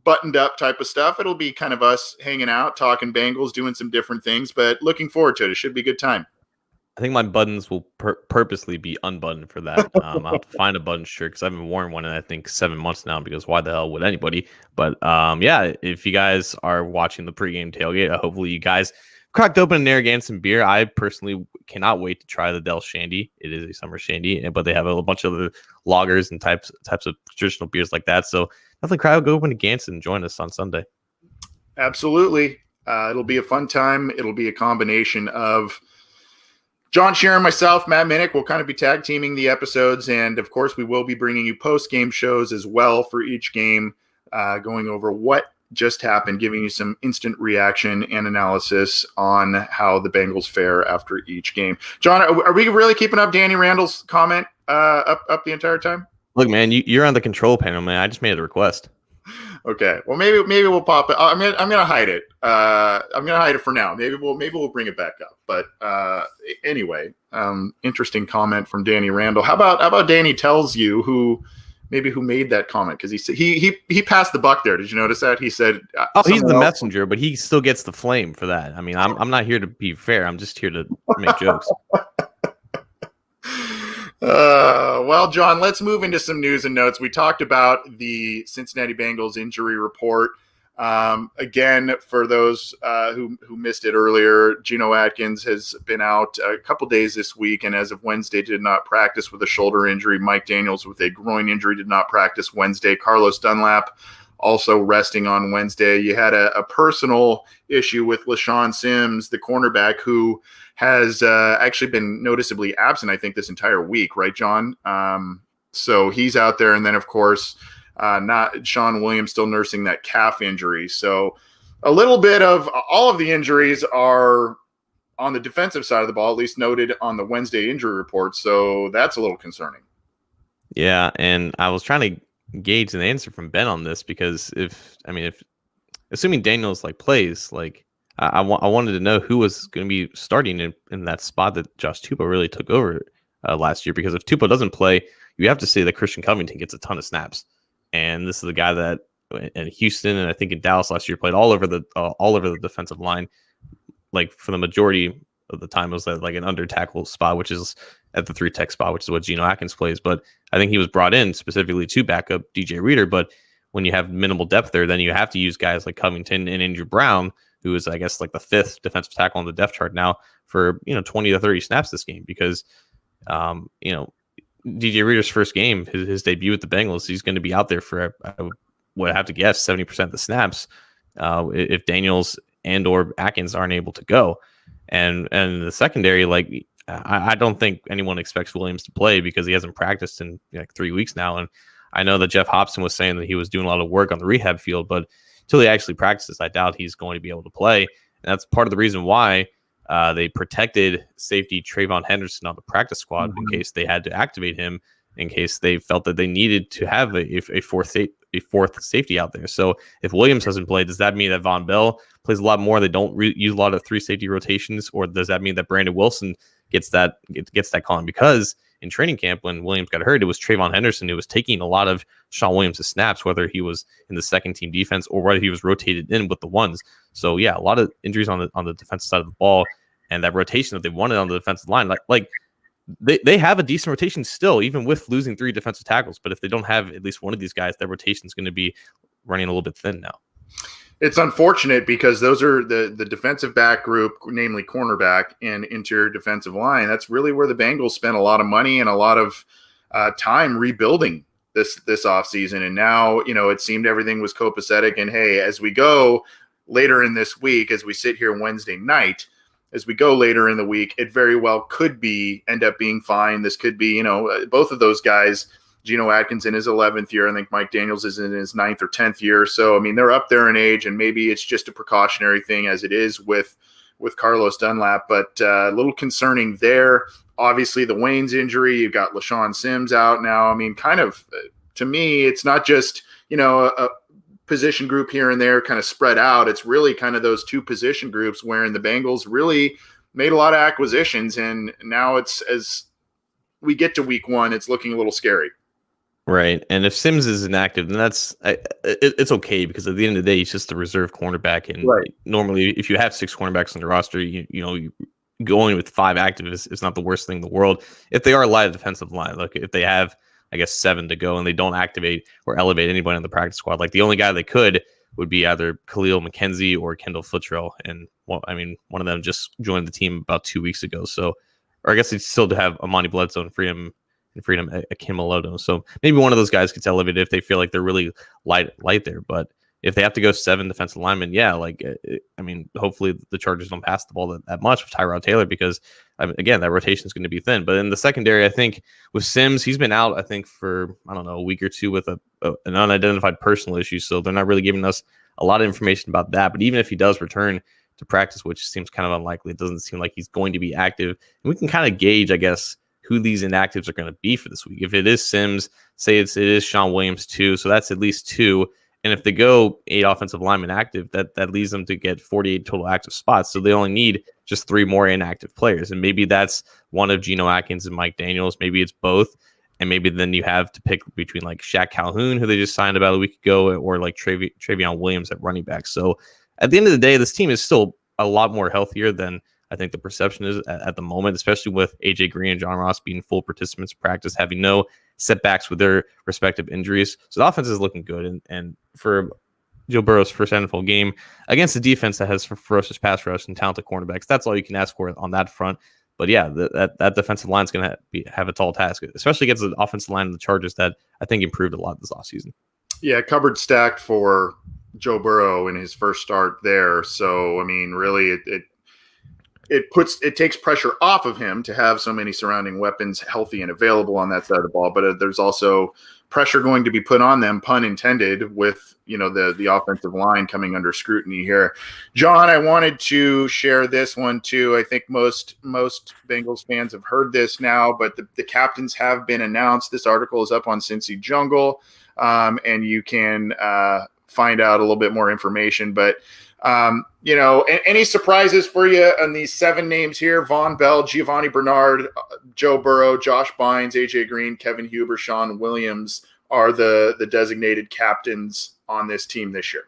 buttoned up type of stuff. It'll be kind of us hanging out, talking Bengals, doing some different things. But looking forward to it. It should be a good time. I think my buttons will purposely be unbuttoned for that. I'll have to find a button shirt because I haven't worn one in, I think, 7 months now, because why the hell would anybody? But yeah, if you guys are watching the pregame tailgate, hopefully you guys cracked open a Narragansett beer. I personally cannot wait to try the Del Shandy. It is a summer shandy, but they have a bunch of other lagers and types of traditional beers like that. So definitely crack open to Gansett and join us on Sunday. Absolutely. It'll be a fun time. It'll be a combination of John Sheeran, myself, Matt Minnick will kind of be tag teaming the episodes. And of course, we will be bringing you post-game shows as well for each game, going over what just happened, giving you some instant reaction and analysis on how the Bengals fare after each game. John, are we really keeping up Danny Randall's comment up the entire time? Look, man, you're on the control panel, man. I just made a request. Okay. Well, maybe we'll pop it. I'm gonna hide it. I'm gonna hide it for now. Maybe we'll bring it back up. But anyway, interesting comment from Danny Randall. How about Danny tells you who made that comment, because he passed the buck there. Did you notice that? He said, he's the messenger, but he still gets the flame for that. I mean, I'm not here to be fair. I'm just here to make jokes. Well, John, let's move into some news and notes. We talked about the Cincinnati Bengals injury report. Again, for those who missed it earlier, Geno Atkins has been out a couple days this week, and as of Wednesday did not practice with a shoulder injury. Mike Daniels with a groin injury did not practice Wednesday. Carlos Dunlap also resting on Wednesday. You had a personal issue with LaShawn Sims, the cornerback, who has actually been noticeably absent, I think, this entire week, right, John? So he's out there. And then, of course, not Sean Williams still nursing that calf injury. So a little bit of all of the injuries are on the defensive side of the ball, at least noted on the Wednesday injury report. So that's a little concerning. Yeah, and I was trying to gauge an answer from Ben on this, because if assuming Daniels plays, I wanted to know who was going to be starting in that spot that Josh Tupou really took over last year. Because if Tupou doesn't play, you have to say that Christian Covington gets a ton of snaps, and this is the guy that in Houston and I think in Dallas last year played all over the defensive line. For the majority of the time, it was an under tackle spot, which is at the 3 tech spot, which is what Geno Atkins plays. But I think he was brought in specifically to back up DJ Reader. But when you have minimal depth there, then you have to use guys like Covington and Andrew Brown who is, I guess, like the 5th defensive tackle on the depth chart now for, 20 to 30 snaps this game because, DJ Reader's first game, his debut with the Bengals, he's going to be out there for, I would have to guess, 70% of the snaps if Daniels and or Atkins aren't able to go. And the secondary, like, I don't think anyone expects Williams to play because he hasn't practiced in like 3 weeks now. And I know that Jeff Hobson was saying that he was doing a lot of work on the rehab field, but until he actually practices, I doubt he's going to be able to play. And that's part of the reason why they protected safety Trayvon Henderson on the practice squad in case they had to activate him, in case they felt that they needed to have a fourth safety out there. So if Williams doesn't play, does that mean that Von Bell plays a lot more? They don't use a lot of 3 safety rotations, or does that mean that Brandon Wilson gets that calling? Because in training camp, when Williams got hurt, it was Trayvon Henderson who was taking a lot of Sean Williams' snaps, whether he was in the second team defense or whether he was rotated in with the ones. So yeah, a lot of injuries on the defensive side of the ball, and that rotation that they wanted on the defensive line, like they have a decent rotation still, even with losing 3 defensive tackles. But if they don't have at least one of these guys, that rotation is going to be running a little bit thin now. It's unfortunate because those are the defensive back group, namely cornerback and interior defensive line. That's really where the Bengals spent a lot of money and a lot of time rebuilding this offseason. And now, it seemed everything was copacetic. And hey, as we go later in this week, as we sit here Wednesday night, as we go later in the week, it very well could end up being fine. This could be, both of those guys, Geno Atkins in his 11th year. I think Mike Daniels is in his 9th or 10th year. So, I mean, they're up there in age, and maybe it's just a precautionary thing as it is with Carlos Dunlap, but a little concerning there. Obviously, the Waynes injury, you've got LaShawn Sims out now. I mean, kind of, to me, it's not just, a position group here and there kind of spread out. It's really kind of those 2 position groups wherein the Bengals really made a lot of acquisitions, and now it's, as we get to week 1, it's looking a little scary. Right. And if Sims is inactive, then it's okay, because at the end of the day, he's just a reserve cornerback. And normally, if you have 6 cornerbacks on the roster, you going with 5 active is not the worst thing in the world. If they are light at defensive line, like if they have, I guess, 7 to go and they don't activate or elevate anybody on the practice squad, like the only guy they could would be either Khalil McKenzie or Kendall Futtrell. And one of them just joined the team about 2 weeks ago. So, or I guess they still have Amani Bledsoe and Freedom Akinmalodo. So maybe one of those guys gets elevated if they feel like they're really light there. But if they have to go 7 defensive linemen, hopefully the Chargers don't pass the ball that much with Tyrod Taylor, because again, that rotation is going to be thin. But in the secondary, I think with Sims, he's been out, I think, for, a week or 2 with an unidentified personal issue. So they're not really giving us a lot of information about that. But even if he does return to practice, which seems kind of unlikely, it doesn't seem like he's going to be active. And we can kind of gauge, I guess, who these inactives are going to be for this week. If it is Sims, say it is Sean Williams too, so that's at least 2. And if they go 8 offensive linemen active, that leads them to get 48 total active spots. So they only need just 3 more inactive players. And maybe that's one of Geno Atkins and Mike Daniels. Maybe it's both. And maybe then you have to pick between like Shaq Calhoun, who they just signed about a week ago, or like Travion Williams at running back. So at the end of the day, this team is still a lot more healthier than I think the perception is at the moment, especially with AJ Green and John Ross being full participants in practice, having no setbacks with their respective injuries. So the offense is looking good. And for Joe Burrow's first NFL game against a defense that has ferocious pass rush and talented cornerbacks, that's all you can ask for on that front. But yeah, that defensive line is going to have a tall task, especially against the offensive line of the Chargers that I think improved a lot this offseason. Yeah, cupboard stacked for Joe Burrow in his first start there. So, I mean, really, it takes pressure off of him to have so many surrounding weapons healthy and available on that side of the ball. But there's also pressure going to be put on them, pun intended, with the offensive line coming under scrutiny here. John, I wanted to share this one too. I think most Bengals fans have heard this now, but the captains have been announced. This article is up on Cincy Jungle, and you can find out a little bit more information. But any surprises for you on these 7 names here? Von Bell, Giovanni Bernard, Joe Burrow, Josh Bynes, AJ Green, Kevin Huber, Sean Williams are the designated captains on this team this year.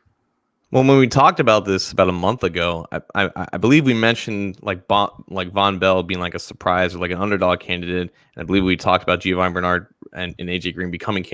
Well, when we talked about this about a month ago, I believe we mentioned like Von Bell being like a surprise or like an underdog candidate. And I believe we talked about Giovanni Bernard and AJ Green becoming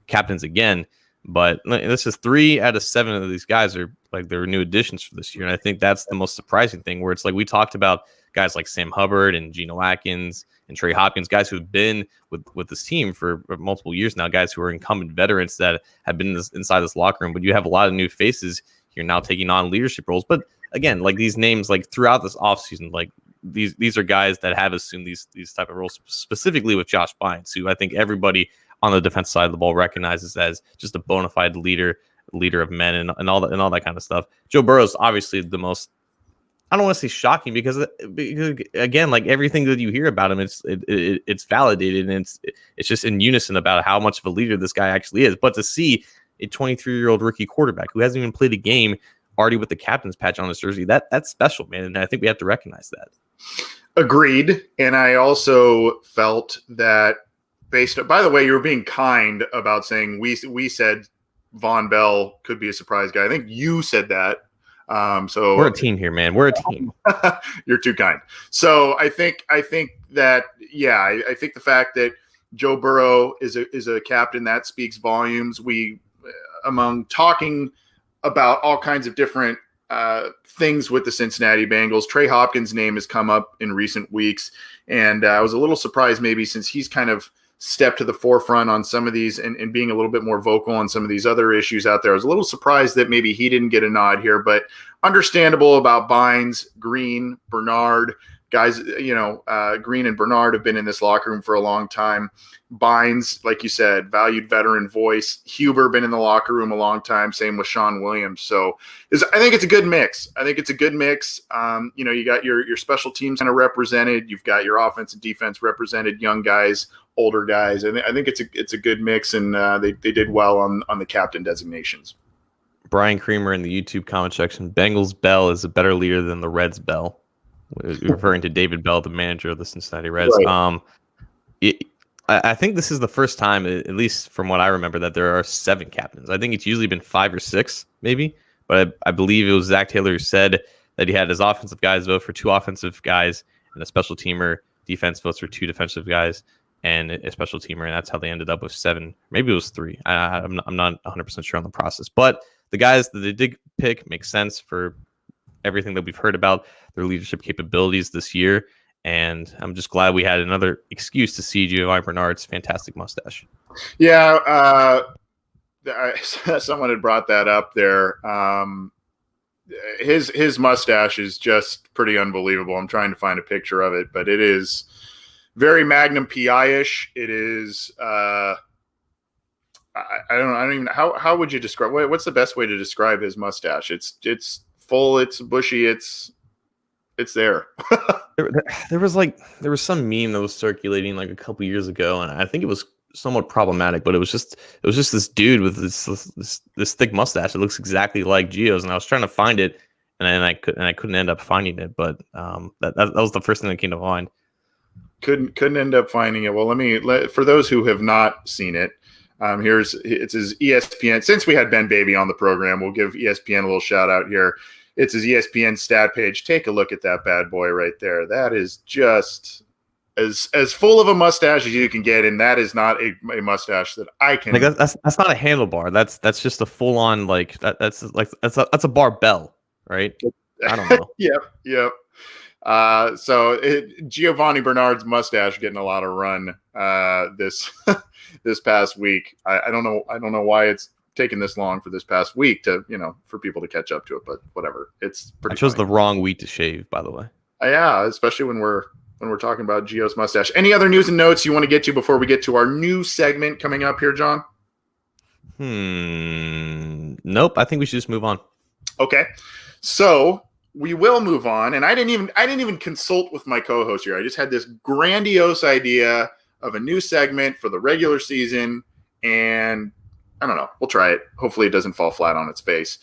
captains again. But this is 3 out of 7 of these guys are like they're new additions for this year. And I think that's the most surprising thing, where it's like we talked about guys like Sam Hubbard and Geno Atkins and Trey Hopkins, guys who've been with this team for multiple years now, guys who are incumbent veterans that have been inside this locker room. But you have a lot of new faces here now taking on leadership roles. But again, like these names, like throughout this offseason, like these are guys that have assumed these type of roles, specifically with Josh Bynes, who I think everybody on the defense side of the ball recognizes as just a bona fide leader of men and all that kind of stuff. Joe Burrow is obviously the most, I don't want to say shocking because again, like everything that you hear about him, it's validated and it's just in unison about how much of a leader this guy actually is. But to see a 23-year-old rookie quarterback who hasn't even played a game already with the captain's patch on his jersey, that's special, man. And I think we have to recognize that. Agreed. And I also felt that by the way, you were being kind about saying we said Von Bell could be a surprise guy. I think you said that. So we're a team here, man. We're a team. You're too kind. So I think that, yeah, I think the fact that Joe Burrow is a captain, that speaks volumes. We, among talking about all kinds of different things with the Cincinnati Bengals, Trey Hopkins' name has come up in recent weeks. And I was a little surprised, maybe since he's kind of stepped to the forefront on some of these and being a little bit more vocal on some of these other issues out there. I was a little surprised that maybe he didn't get a nod here, but understandable about Bynes, Green, Bernard. Guys, Green and Bernard have been in this locker room for a long time. Bynes, like you said, valued veteran voice. Huber been in the locker room a long time. Same with Sean Williams. So I think it's a good mix. You got your special teams kind of represented. You've got your offense and defense represented. Young guys, older guys. And I think it's a good mix. And they did well on the captain designations. Brian Creamer in the YouTube comment section: Bengals Bell is a better leader than the Reds Bell. Referring to David Bell, the manager of the Cincinnati Reds. Right. I think this is the first time, at least from what I remember, that there are 7 captains. I think it's usually been 5 or 6, maybe. But I believe it was Zach Taylor who said that he had his offensive guys vote for 2 offensive guys and a special teamer. Defense votes for 2 defensive guys and a special teamer, and that's how they ended up with 7. Maybe it was 3. I'm not 100% sure on the process. But the guys that they did pick make sense for everything that we've heard about their leadership capabilities this year. And I'm just glad we had another excuse to see Giovanni Bernard's fantastic mustache. Yeah. Someone had brought that up there. His mustache is just pretty unbelievable. I'm trying to find a picture of it, but it is very Magnum PI-ish. It is, I don't even, how would you describe, what's the best way to describe his mustache? It's full, it's bushy, it's there. there was some meme that was circulating like a couple years ago, and I think it was somewhat problematic, but it was just this dude with this thick mustache. It looks exactly like Gio's, and I was trying to find it, and I couldn't end up finding it. But that was the first thing that came to mind. Couldn't end up finding it. Well, for those who have not seen it, it's his ESPN. Since we had Ben Baby on the program, we'll give ESPN a little shout out here. It's his ESPN stat page. Take a look at that bad boy right there. That is just as full of a mustache as you can get, and that is not a mustache that I can. Like that's not a handlebar. That's just a full on that's a barbell, right? I don't know. Yep. So Giovanni Bernard's mustache getting a lot of run this past week. I don't know why it's taken this long for this past week to for people to catch up to it, but whatever. It's pretty. I chose the wrong week to shave, by the way. Yeah, especially when we're talking about Gio's mustache. Any other news and notes you want to get to before we get to our new segment coming up here, John? Nope. I think we should just move on. Okay, so we will move on, and I didn't even consult with my co-host here. I just had this grandiose idea of a new segment for the regular season, and I don't know. We'll try it. Hopefully, it doesn't fall flat on its face.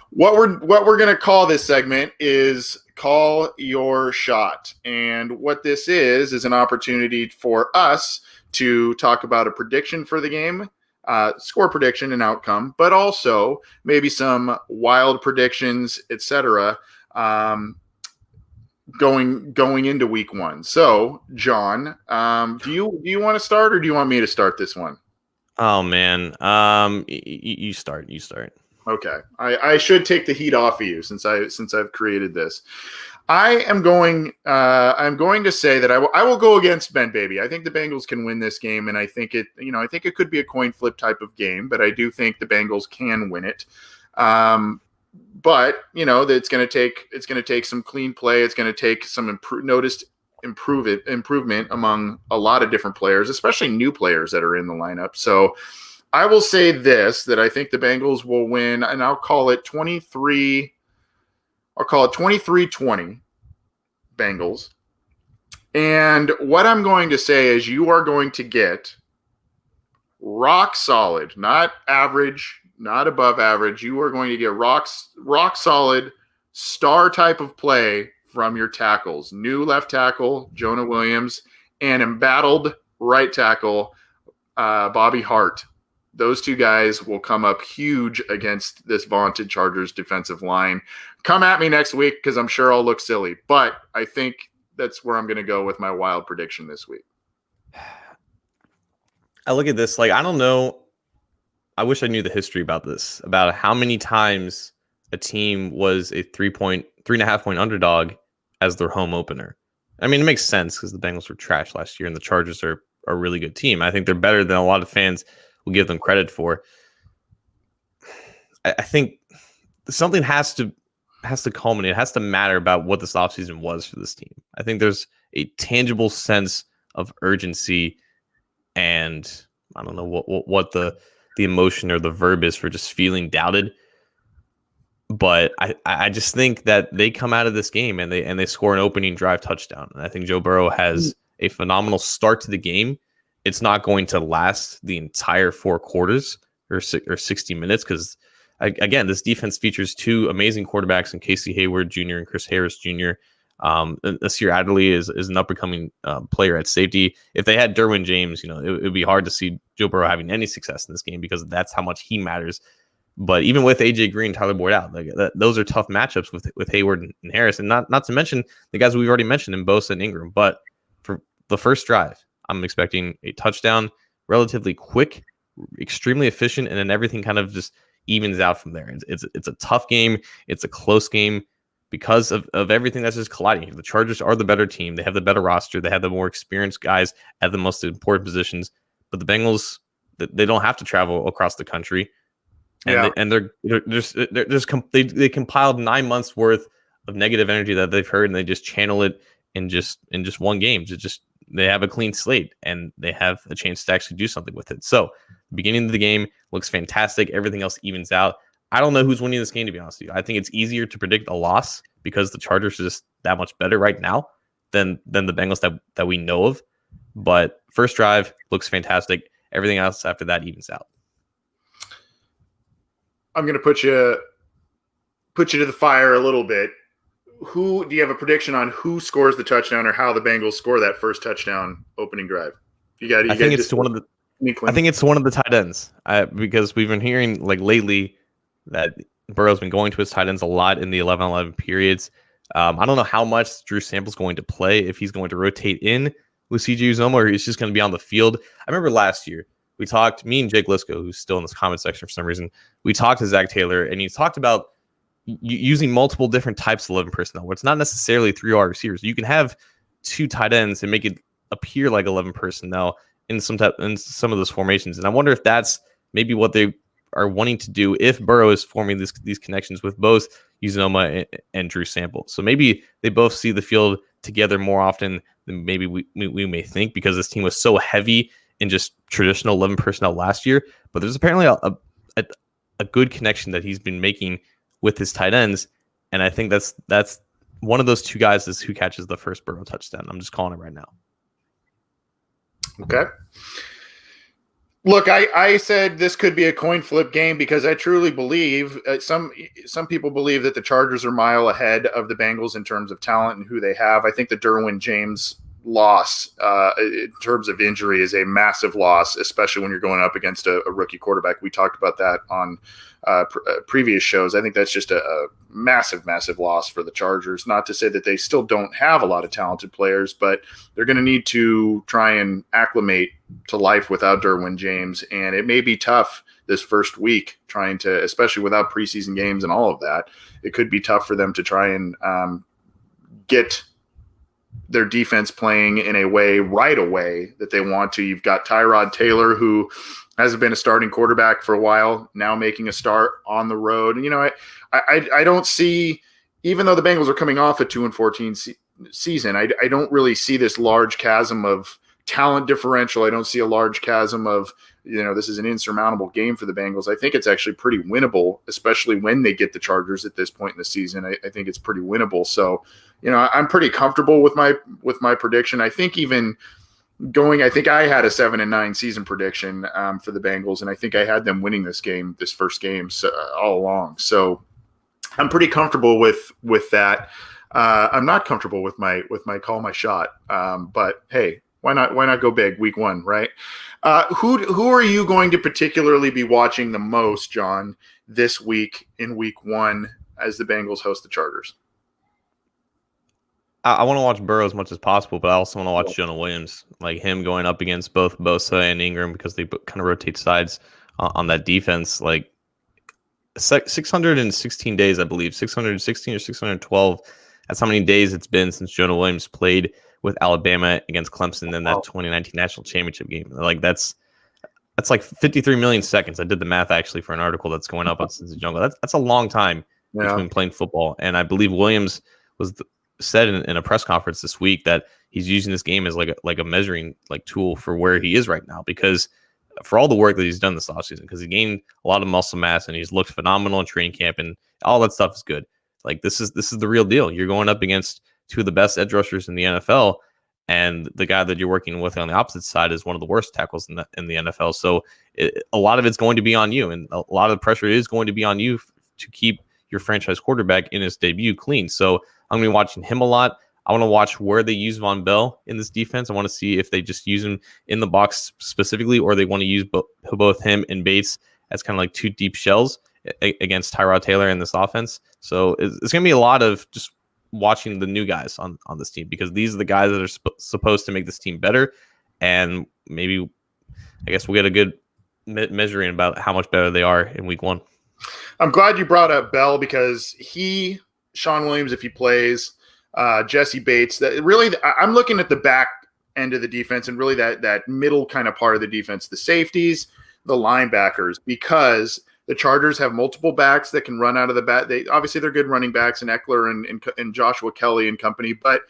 What we're gonna call this segment is Call Your Shot, and what this is an opportunity for us to talk about a prediction for the game, score prediction and outcome, but also maybe some wild predictions, etc. Going into week 1. So, John, do you want to start, or do you want me to start this one? Oh man. You start. Okay, I should take the heat off of you since I've created this. I'm going to say that I will go against Ben Baby. I think the Bengals can win this game, and I think it could be a coin flip type of game, but I do think the Bengals can win it. But it's going to take some clean play. It's going to take some improvement among a lot of different players, especially new players that are in the lineup. So I will say this, that I think the Bengals will win, and I'll call it 23. I'll call it 23-20 Bengals. And what I'm going to say is you are going to get rock solid, not average, not above average. You are going to get rock solid star type of play from your tackles. New left tackle, Jonah Williams, and embattled right tackle, Bobby Hart. Those two guys will come up huge against this vaunted Chargers defensive line. Come at me next week because I'm sure I'll look silly. But I think that's where I'm going to go with my wild prediction this week. I look at this like, I don't know. I wish I knew the history about this, about how many times a team was a 3.5 point underdog as their home opener. I mean, it makes sense because the Bengals were trash last year and the Chargers are a really good team. I think they're better than a lot of fans will give them credit for. I think something has to culminate. It has to matter about what this offseason was for this team. I think there's a tangible sense of urgency, and I don't know what the emotion or the verb is for just feeling doubted. But I just think that they come out of this game and they score an opening drive touchdown. And I think Joe Burrow has a phenomenal start to the game. It's not going to last the entire 4 quarters or 60 minutes because, again, this defense features 2 amazing quarterbacks in Casey Hayward Jr. and Chris Harris Jr. Nasir Adderley is an up-and-coming player at safety. If they had Derwin James, it would be hard to see Joe Burrow having any success in this game because that's how much he matters. But even with AJ Green, Tyler Boyd out, those are tough matchups with Hayward and Harris, and not to mention the guys we've already mentioned in Bosa and Ingram. But for the first drive, I'm expecting a touchdown, relatively quick, extremely efficient, and then everything kind of just evens out from there. It's a tough game. It's a close game because of everything that's just colliding. The Chargers are the better team. They have the better roster. They have the more experienced guys at the most important positions. But the Bengals, they don't have to travel across the country. And they compiled 9 months worth of negative energy that they've heard, and they just channel it in just one game. They have a clean slate and they have a chance to actually do something with it. So the beginning of the game looks fantastic. Everything else evens out. I don't know who's winning this game, to be honest with you. I think it's easier to predict a loss because the Chargers are just that much better right now than the Bengals that we know of. But first drive looks fantastic. Everything else after that evens out. I'm going to put you to the fire a little bit. Do you have a prediction on who scores the touchdown or how the Bengals score that first touchdown opening drive? I think it's one of the tight ends because we've been hearing lately that Burrow's been going to his tight ends a lot in the 11-11 periods. I don't know how much Drew Sample's going to play, if he's going to rotate in with CJ Uzomah or he's just going to be on the field. I remember last year we talked, me and Jake Lisco, who's still in this comment section for some reason, we talked to Zach Taylor and he talked about using multiple different types of 11 personnel where it's not necessarily 3 wide receivers. You can have 2 tight ends and make it appear like 11 personnel in some of those formations. And I wonder if that's maybe what they are wanting to do if Burrow is forming these connections with both Uzomah and Drew Sample. So maybe they both see the field together more often than maybe we may think because this team was so heavy in just traditional 11 personnel last year. But there's apparently a good connection that he's been making with his tight ends. And I think that's one of those 2 guys is who catches the first Burrow touchdown. I'm just calling it right now. Okay. Look, I said this could be a coin flip game because I truly believe some people believe that the Chargers are a mile ahead of the Bengals in terms of talent and who they have. I think the Derwin James loss in terms of injury is a massive loss, especially when you're going up against a rookie quarterback. We talked about that on previous shows. I think that's just a massive, massive loss for the Chargers. Not to say that they still don't have a lot of talented players, but they're going to need to try and acclimate to life without Derwin James. And it may be tough this first week trying to, especially without preseason games and all of that, it could be tough for them to try and get their defense playing in a way right away that they want to. You've got Tyrod Taylor, who hasn't been a starting quarterback for a while, now making a start on the road. And, I don't see, even though the Bengals are coming off a 2-14 season, I don't really see this large chasm of talent differential. I don't see a large chasm of, this is an insurmountable game for the Bengals. I think it's actually pretty winnable, especially when they get the Chargers at this point in the season. I think it's pretty winnable. So, I'm pretty comfortable with my prediction. I think even I think I had a 7-9 season prediction for the Bengals, and I think I had them winning this first game all along. So I'm pretty comfortable with that. I'm not comfortable with my call my shot. But hey, why not go big week 1, right? Who are you going to particularly be watching the most, John, this week in week 1 as the Bengals host the Chargers? I want to watch Burrow as much as possible, but I also want to watch Jonah Williams, like him going up against both Bosa and Ingram, because they kind of rotate sides on that defense. Like 616 days, I believe, 616 or 612. That's how many days it's been since Jonah Williams played with Alabama against Clemson in that 2019 national championship game. Like that's like 53 million seconds. I did the math actually for an article that's going up on Cincy Jungle. That's a long time between playing football. And I believe Williams said in a press conference this week that he's using this game as like a measuring tool for where he is right now, because for all the work that he's done this offseason, because he gained a lot of muscle mass and he's looked phenomenal in training camp and all that stuff is good. Like this is the real deal. You're going up against two of the best edge rushers in the NFL, and the guy that you're working with on the opposite side is one of the worst tackles in the NFL. So a lot of it's going to be on you, and a lot of the pressure is going to be on you to keep your franchise quarterback in his debut clean. So I'm going to be watching him a lot. I want to watch where they use Von Bell in this defense. I want to see if they just use him in the box specifically, or they want to use both him and Bates as kind of like two deep shells against Tyrod Taylor in this offense. So it's going to be a lot of just watching the new guys on this team, because these are the guys that are supposed to make this team better. And maybe, I guess, we'll get a good measuring about how much better they are in week 1. I'm glad you brought up Bell, because Sean Williams, if he plays, Jesse Bates, I'm looking at the back end of the defense and really that middle kind of part of the defense, the safeties, the linebackers, because the Chargers have multiple backs that can run out of the back. They're good running backs, and Eckler and Joshua Kelly and company, but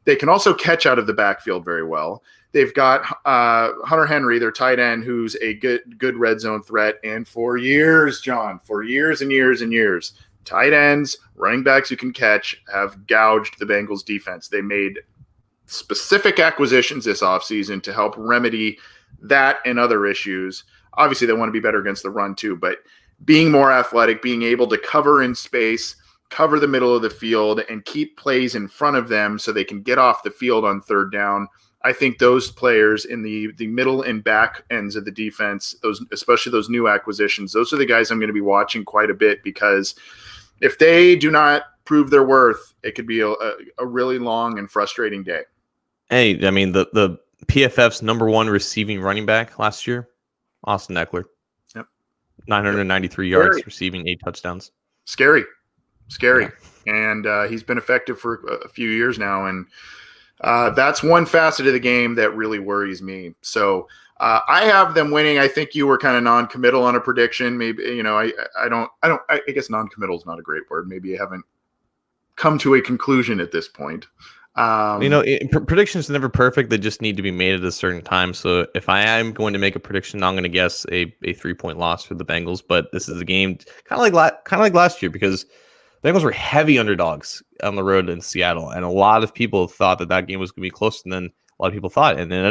they can also catch out of the backfield very well. They've got Hunter Henry, their tight end, who's a good red zone threat. And for years, John, for years and years and years, tight ends, running backs who can catch have gouged the Bengals defense. They made specific acquisitions this offseason to help remedy that and other issues. Obviously, they want to be better against the run too, but being more athletic, being able to cover in space, cover the middle of the field, and keep plays in front of them so they can get off the field on third down. I think those players in the middle and back ends of the defense, especially those new acquisitions, those are the guys I'm going to be watching quite a bit, because if they do not prove their worth, it could be a really long and frustrating day. Hey, I mean, the PFF's number 1 receiving running back last year, Austin Eckler. Yep. 993 yards, receiving 8 touchdowns. Scary. Yeah. And he's been effective for a few years now, and that's one facet of the game that really worries me. So I have them winning. I think you were kind of non-committal on a prediction. Maybe, I guess non-committal is not a great word. Maybe you haven't come to a conclusion at this point. Predictions are never perfect. They just need to be made at a certain time. So if I am going to make a prediction, I'm going to guess a 3-point loss for the Bengals. But this is a game kind of like last year, because Bengals were heavy underdogs on the road in Seattle, and a lot of people thought that game was going to be closer than a lot of people thought, and it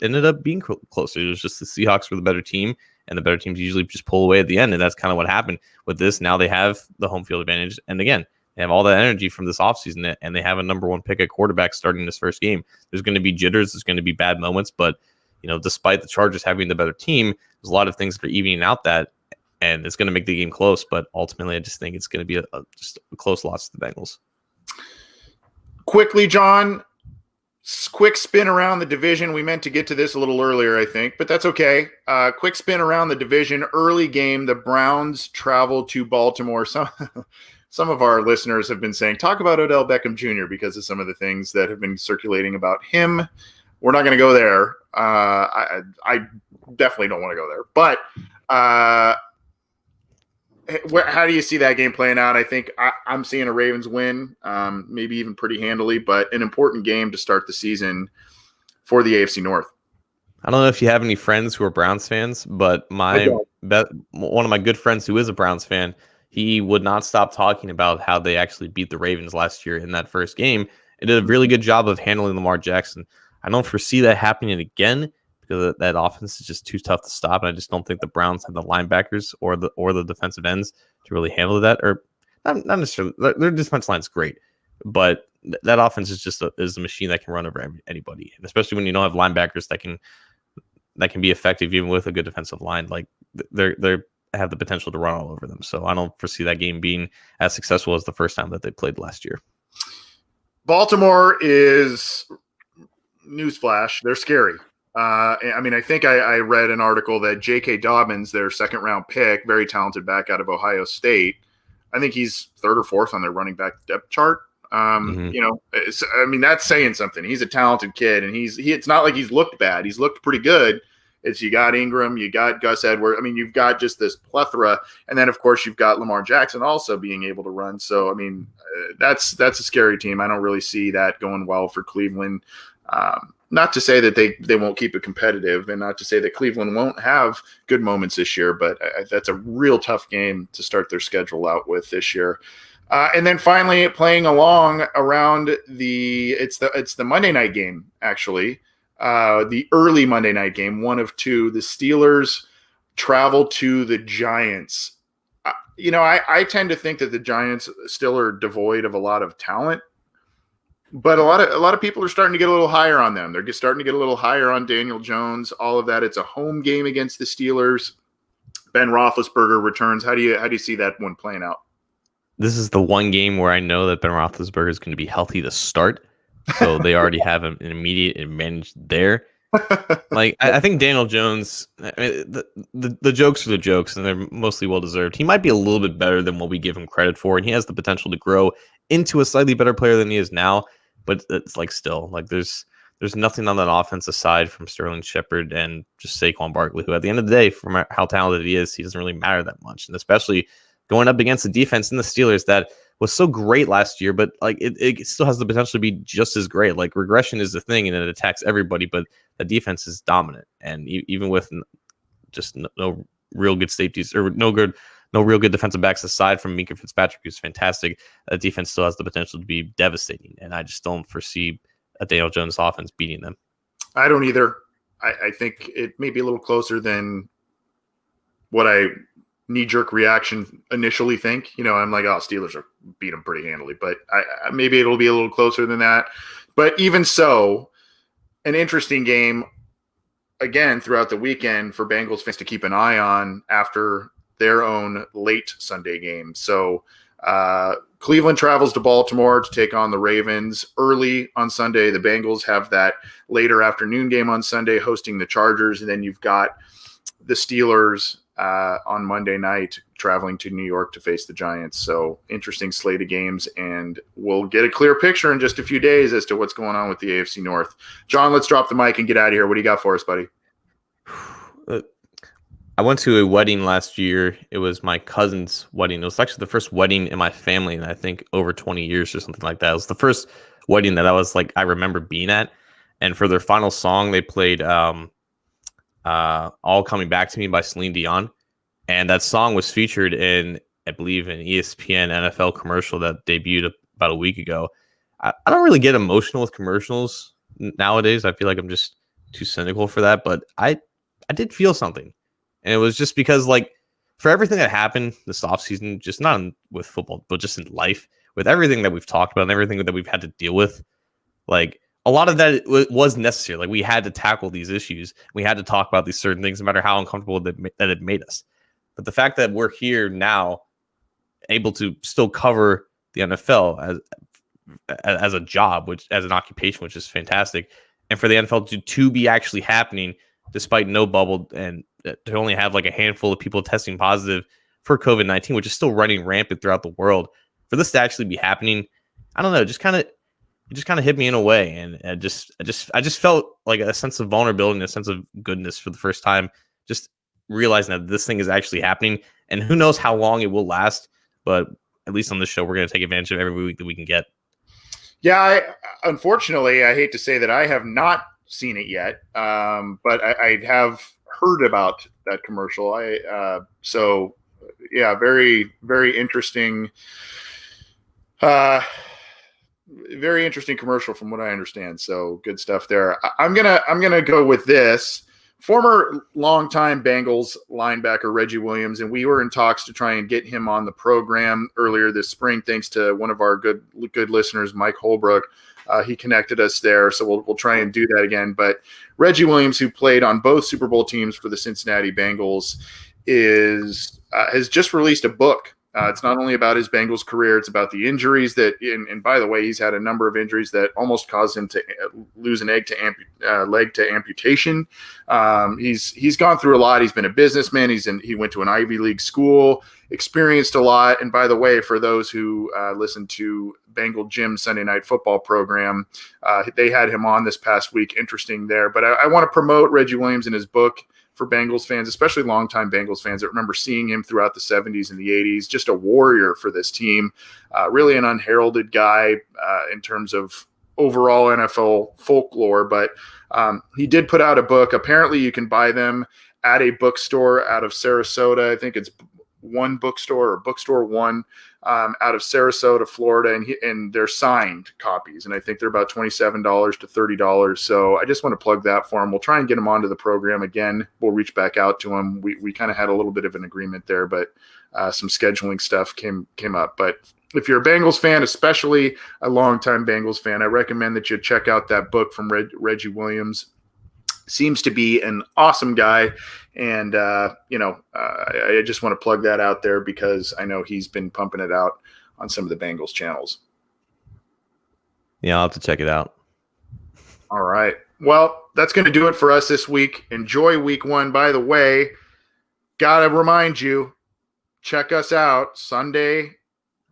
ended up being closer. It was just the Seahawks were the better team, and the better teams usually just pull away at the end, and that's kind of what happened with this. Now they have the home field advantage, and again, They have all that energy from this offseason, and they have a number 1 pick at quarterback starting this first game. There's going to be jitters. There's going to be bad moments. But, despite the Chargers having the better team, there's a lot of things that are evening out that, and it's going to make the game close. But ultimately, I just think it's going to be just a close loss to the Bengals. Quickly, John, quick spin around the division. We meant to get to this a little earlier, I think, but that's okay. Quick spin around the division. Early game, the Browns travel to Baltimore. Some of our listeners have been saying, talk about Odell Beckham Jr. because of some of the things that have been circulating about him. We're not going to go there. I definitely don't want to go there. But how do you see that game playing out? I think I'm seeing a Ravens win, maybe even pretty handily, but an important game to start the season for the AFC North. I don't know if you have any friends who are Browns fans, but one of my good friends who is a Browns fan, he would not stop talking about how they actually beat the Ravens last year in that first game. It did a really good job of handling Lamar Jackson. I don't foresee that happening again because that offense is just too tough to stop, and I just don't think the Browns have the linebackers or the defensive ends to really handle that. Or not necessarily. Their defense line is great, but that offense is just a machine that can run over anybody, and especially when you don't have linebackers that can be effective even with a good defensive line. Like they have the potential to run all over them. So I don't foresee that game being as successful as the first time that they played last year. Baltimore is, newsflash, they're scary. I think I read an article that J.K. Dobbins, their second-round pick, very talented back out of Ohio State, I think he's 3rd or 4th on their running back depth chart. That's saying something. He's a talented kid, and it's not like he's looked bad. He's looked pretty good. It's you got Ingram, you got Gus Edwards. You've got just this plethora, and then of course you've got Lamar Jackson also being able to run. So that's a scary team. I don't really see that going well for Cleveland. Not to say that they won't keep it competitive, and not to say that Cleveland won't have good moments this year, but that's a real tough game to start their schedule out with this year. And then finally, playing along around it's the Monday night game, actually. The early Monday night game, one of two. The Steelers travel to the Giants. I tend to think that the Giants still are devoid of a lot of talent, but a lot of people are starting to get a little higher on them. They're starting to get a little higher on Daniel Jones. All of that. It's a home game against the Steelers. Ben Roethlisberger returns. How do you see that one playing out? This is the one game where I know that Ben Roethlisberger is going to be healthy to start. So they already have an immediate advantage there. I think Daniel Jones, the jokes are the jokes, and they're mostly well-deserved. He might be a little bit better than what we give him credit for, and he has the potential to grow into a slightly better player than he is now. But it's there's nothing on that offense aside from Sterling Shepard and just Saquon Barkley, who at the end of the day, from how talented he is, he doesn't really matter that much. And especially going up against the defense in the Steelers that was so great last year, but it still has the potential to be just as great. Regression is the thing, and it attacks everybody, but the defense is dominant. And even with just no real good safeties or no real good defensive backs aside from Minka Fitzpatrick, who's fantastic, that defense still has the potential to be devastating. And I just don't foresee a Daniel Jones offense beating them. I don't either. I think it may be a little closer than what I knee-jerk reaction initially think. I'm like, Steelers are beat them pretty handily, but maybe it'll be a little closer than that. But even so, an interesting game again throughout the weekend for Bengals fans to keep an eye on after their own late Sunday game. So Cleveland travels to Baltimore to take on the Ravens early on Sunday. The Bengals have that later afternoon game on Sunday hosting the Chargers, and then you've got the Steelers on Monday night traveling to New York to face the Giants. So interesting slate of games, and we'll get a clear picture in just a few days as to what's going on with the AFC North. John, let's drop the mic and get out of here. What do you got for us, buddy? I went to a wedding last year. It was my cousin's wedding. It was actually the first wedding in my family in I think over 20 years or something like that. It was the first wedding that I remember being at. And for their final song, they played All Coming Back to Me by Celine Dion. And that song was featured in, I believe, an ESPN NFL commercial that debuted about a week ago. I don't really get emotional with commercials nowadays. I feel like I'm just too cynical for that. But I did feel something. And it was just because, for everything that happened this offseason, just not with football, but just in life, with everything that we've talked about and everything that we've had to deal with, like a lot of that was necessary. Like we had to tackle these issues. We had to talk about these certain things, no matter how uncomfortable that it made us. But the fact that we're here now, able to still cover the NFL as a job, which as an occupation, which is fantastic, and for the NFL to be actually happening despite no bubble and to only have like a handful of people testing positive for COVID-19, which is still running rampant throughout the world, for this to actually be happening, I don't know, it just kind of hit me in a way, and I just felt like a sense of vulnerability and a sense of goodness for the first time, just realizing that this thing is actually happening, and who knows how long it will last, but at least on this show, we're going to take advantage of every week that we can get. Yeah, unfortunately, I hate to say that I have not seen it yet, but I have heard about that commercial. So yeah, very, very interesting. Very interesting commercial from what I understand. So good stuff there. I'm gonna go with this. Former longtime Bengals linebacker Reggie Williams, and we were in talks to try and get him on the program earlier this spring, thanks to one of our good listeners, Mike Holbrook. He connected us there, so we'll try and do that again. But Reggie Williams, who played on both Super Bowl teams for the Cincinnati Bengals, has just released a book. It's not only about his Bengals career, it's about the injuries that, and by the way, he's had a number of injuries that almost caused him to lose an leg to amputation. He's gone through a lot. He's been a businessman. He went to an Ivy League school, experienced a lot. And by the way, for those who listen to Bengal Jim Sunday Night Football program, they had him on this past week. Interesting there. But I want to promote Reggie Williams and his book for Bengals fans, especially longtime Bengals fans that remember seeing him throughout the 70s and the 80s. Just a warrior for this team. Really an unheralded guy in terms of overall NFL folklore. But he did put out a book. Apparently you can buy them at a bookstore out of Sarasota. I think it's One Bookstore or Bookstore One out of Sarasota, Florida, and they're signed copies, and I think they're about $27 to $30. So I just want to plug that for him. We'll try and get him onto the program again. We'll reach back out to him. We kind of had a little bit of an agreement there, but some scheduling stuff came up. But if you're a Bengals fan, especially a longtime Bengals fan, I recommend that you check out that book from Reggie Williams. Seems to be an awesome guy. And, I just want to plug that out there because I know he's been pumping it out on some of the Bengals channels. Yeah, I'll have to check it out. All right. Well, that's going to do it for us this week. Enjoy week one. By the way, got to remind you, check us out Sunday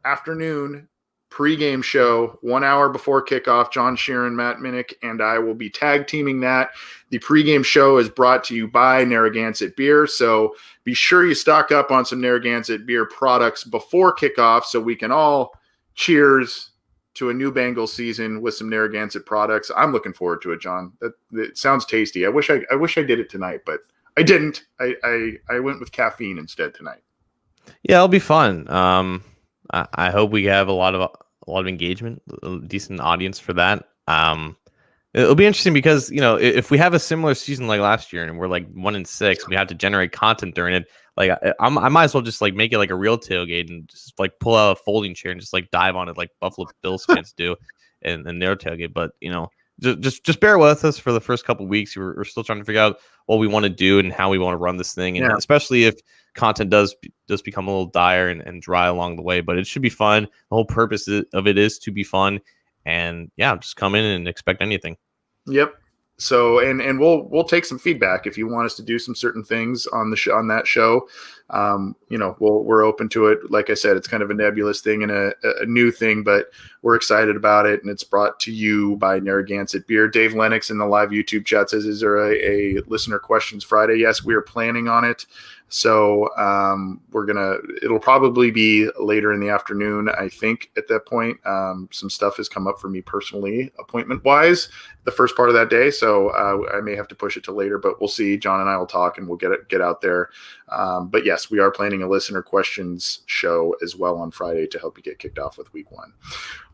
afternoon, pregame show, 1 hour before kickoff. John Sheeran, Matt Minnick, and I will be tag teaming that. The pregame show is brought to you by Narragansett Beer, so be sure you stock up on some Narragansett Beer products before kickoff so we can all cheers to a new Bengals season with some Narragansett products. I'm looking forward to it, John. It sounds tasty. I wish I did it tonight, but I didn't. I went with caffeine instead tonight. Yeah, it'll be fun. I hope we have a lot of engagement, a decent audience for that. It'll be interesting because, if we have a similar season like last year and we're like 1-6, we have to generate content during it. Like I might as well just like make it like a real tailgate and just like pull out a folding chair and just like dive on it like Buffalo Bills fans do in their tailgate. But just bear with us for the first couple of weeks. We're still trying to figure out what we want to do and how we want to run this thing, and especially if content does become a little dire and dry along the way. But it should be fun. The whole purpose of it is to be fun, and just come in and expect anything. Yep. So and we'll take some feedback if you want us to do some certain things on on that show. We're open to it. Like I said, it's kind of a nebulous thing and a new thing, but we're excited about it, and it's brought to you by Narragansett Beer. Dave Lennox in the live YouTube chat says, "Is there a listener questions Friday?" Yes, we are planning on it. So it'll probably be later in the afternoon, I think, at that point. Some stuff has come up for me personally, appointment wise, the first part of that day. So I may have to push it to later, but we'll see. John and I will talk and we'll get out there. But yes, we are planning a listener questions show as well on Friday to help you get kicked off with week one.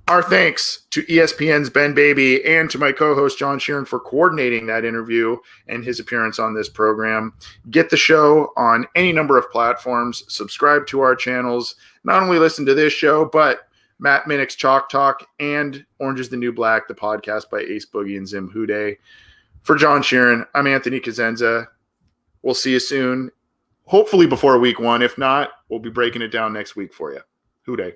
Our thanks to ESPN's Ben Baby and to my co-host John Sheeran for coordinating that interview and his appearance on this program. Get the show on any number of platforms. Subscribe to our channels. Not only listen to this show, but Matt Minnick's Chalk Talk, and Orange is the New Black, the podcast by Ace Boogie and Zim Hude. For John Sheeran, I'm Anthony Cosenza. We'll see you soon. Hopefully before week 1. If not, we'll be breaking it down next week for you. Hude.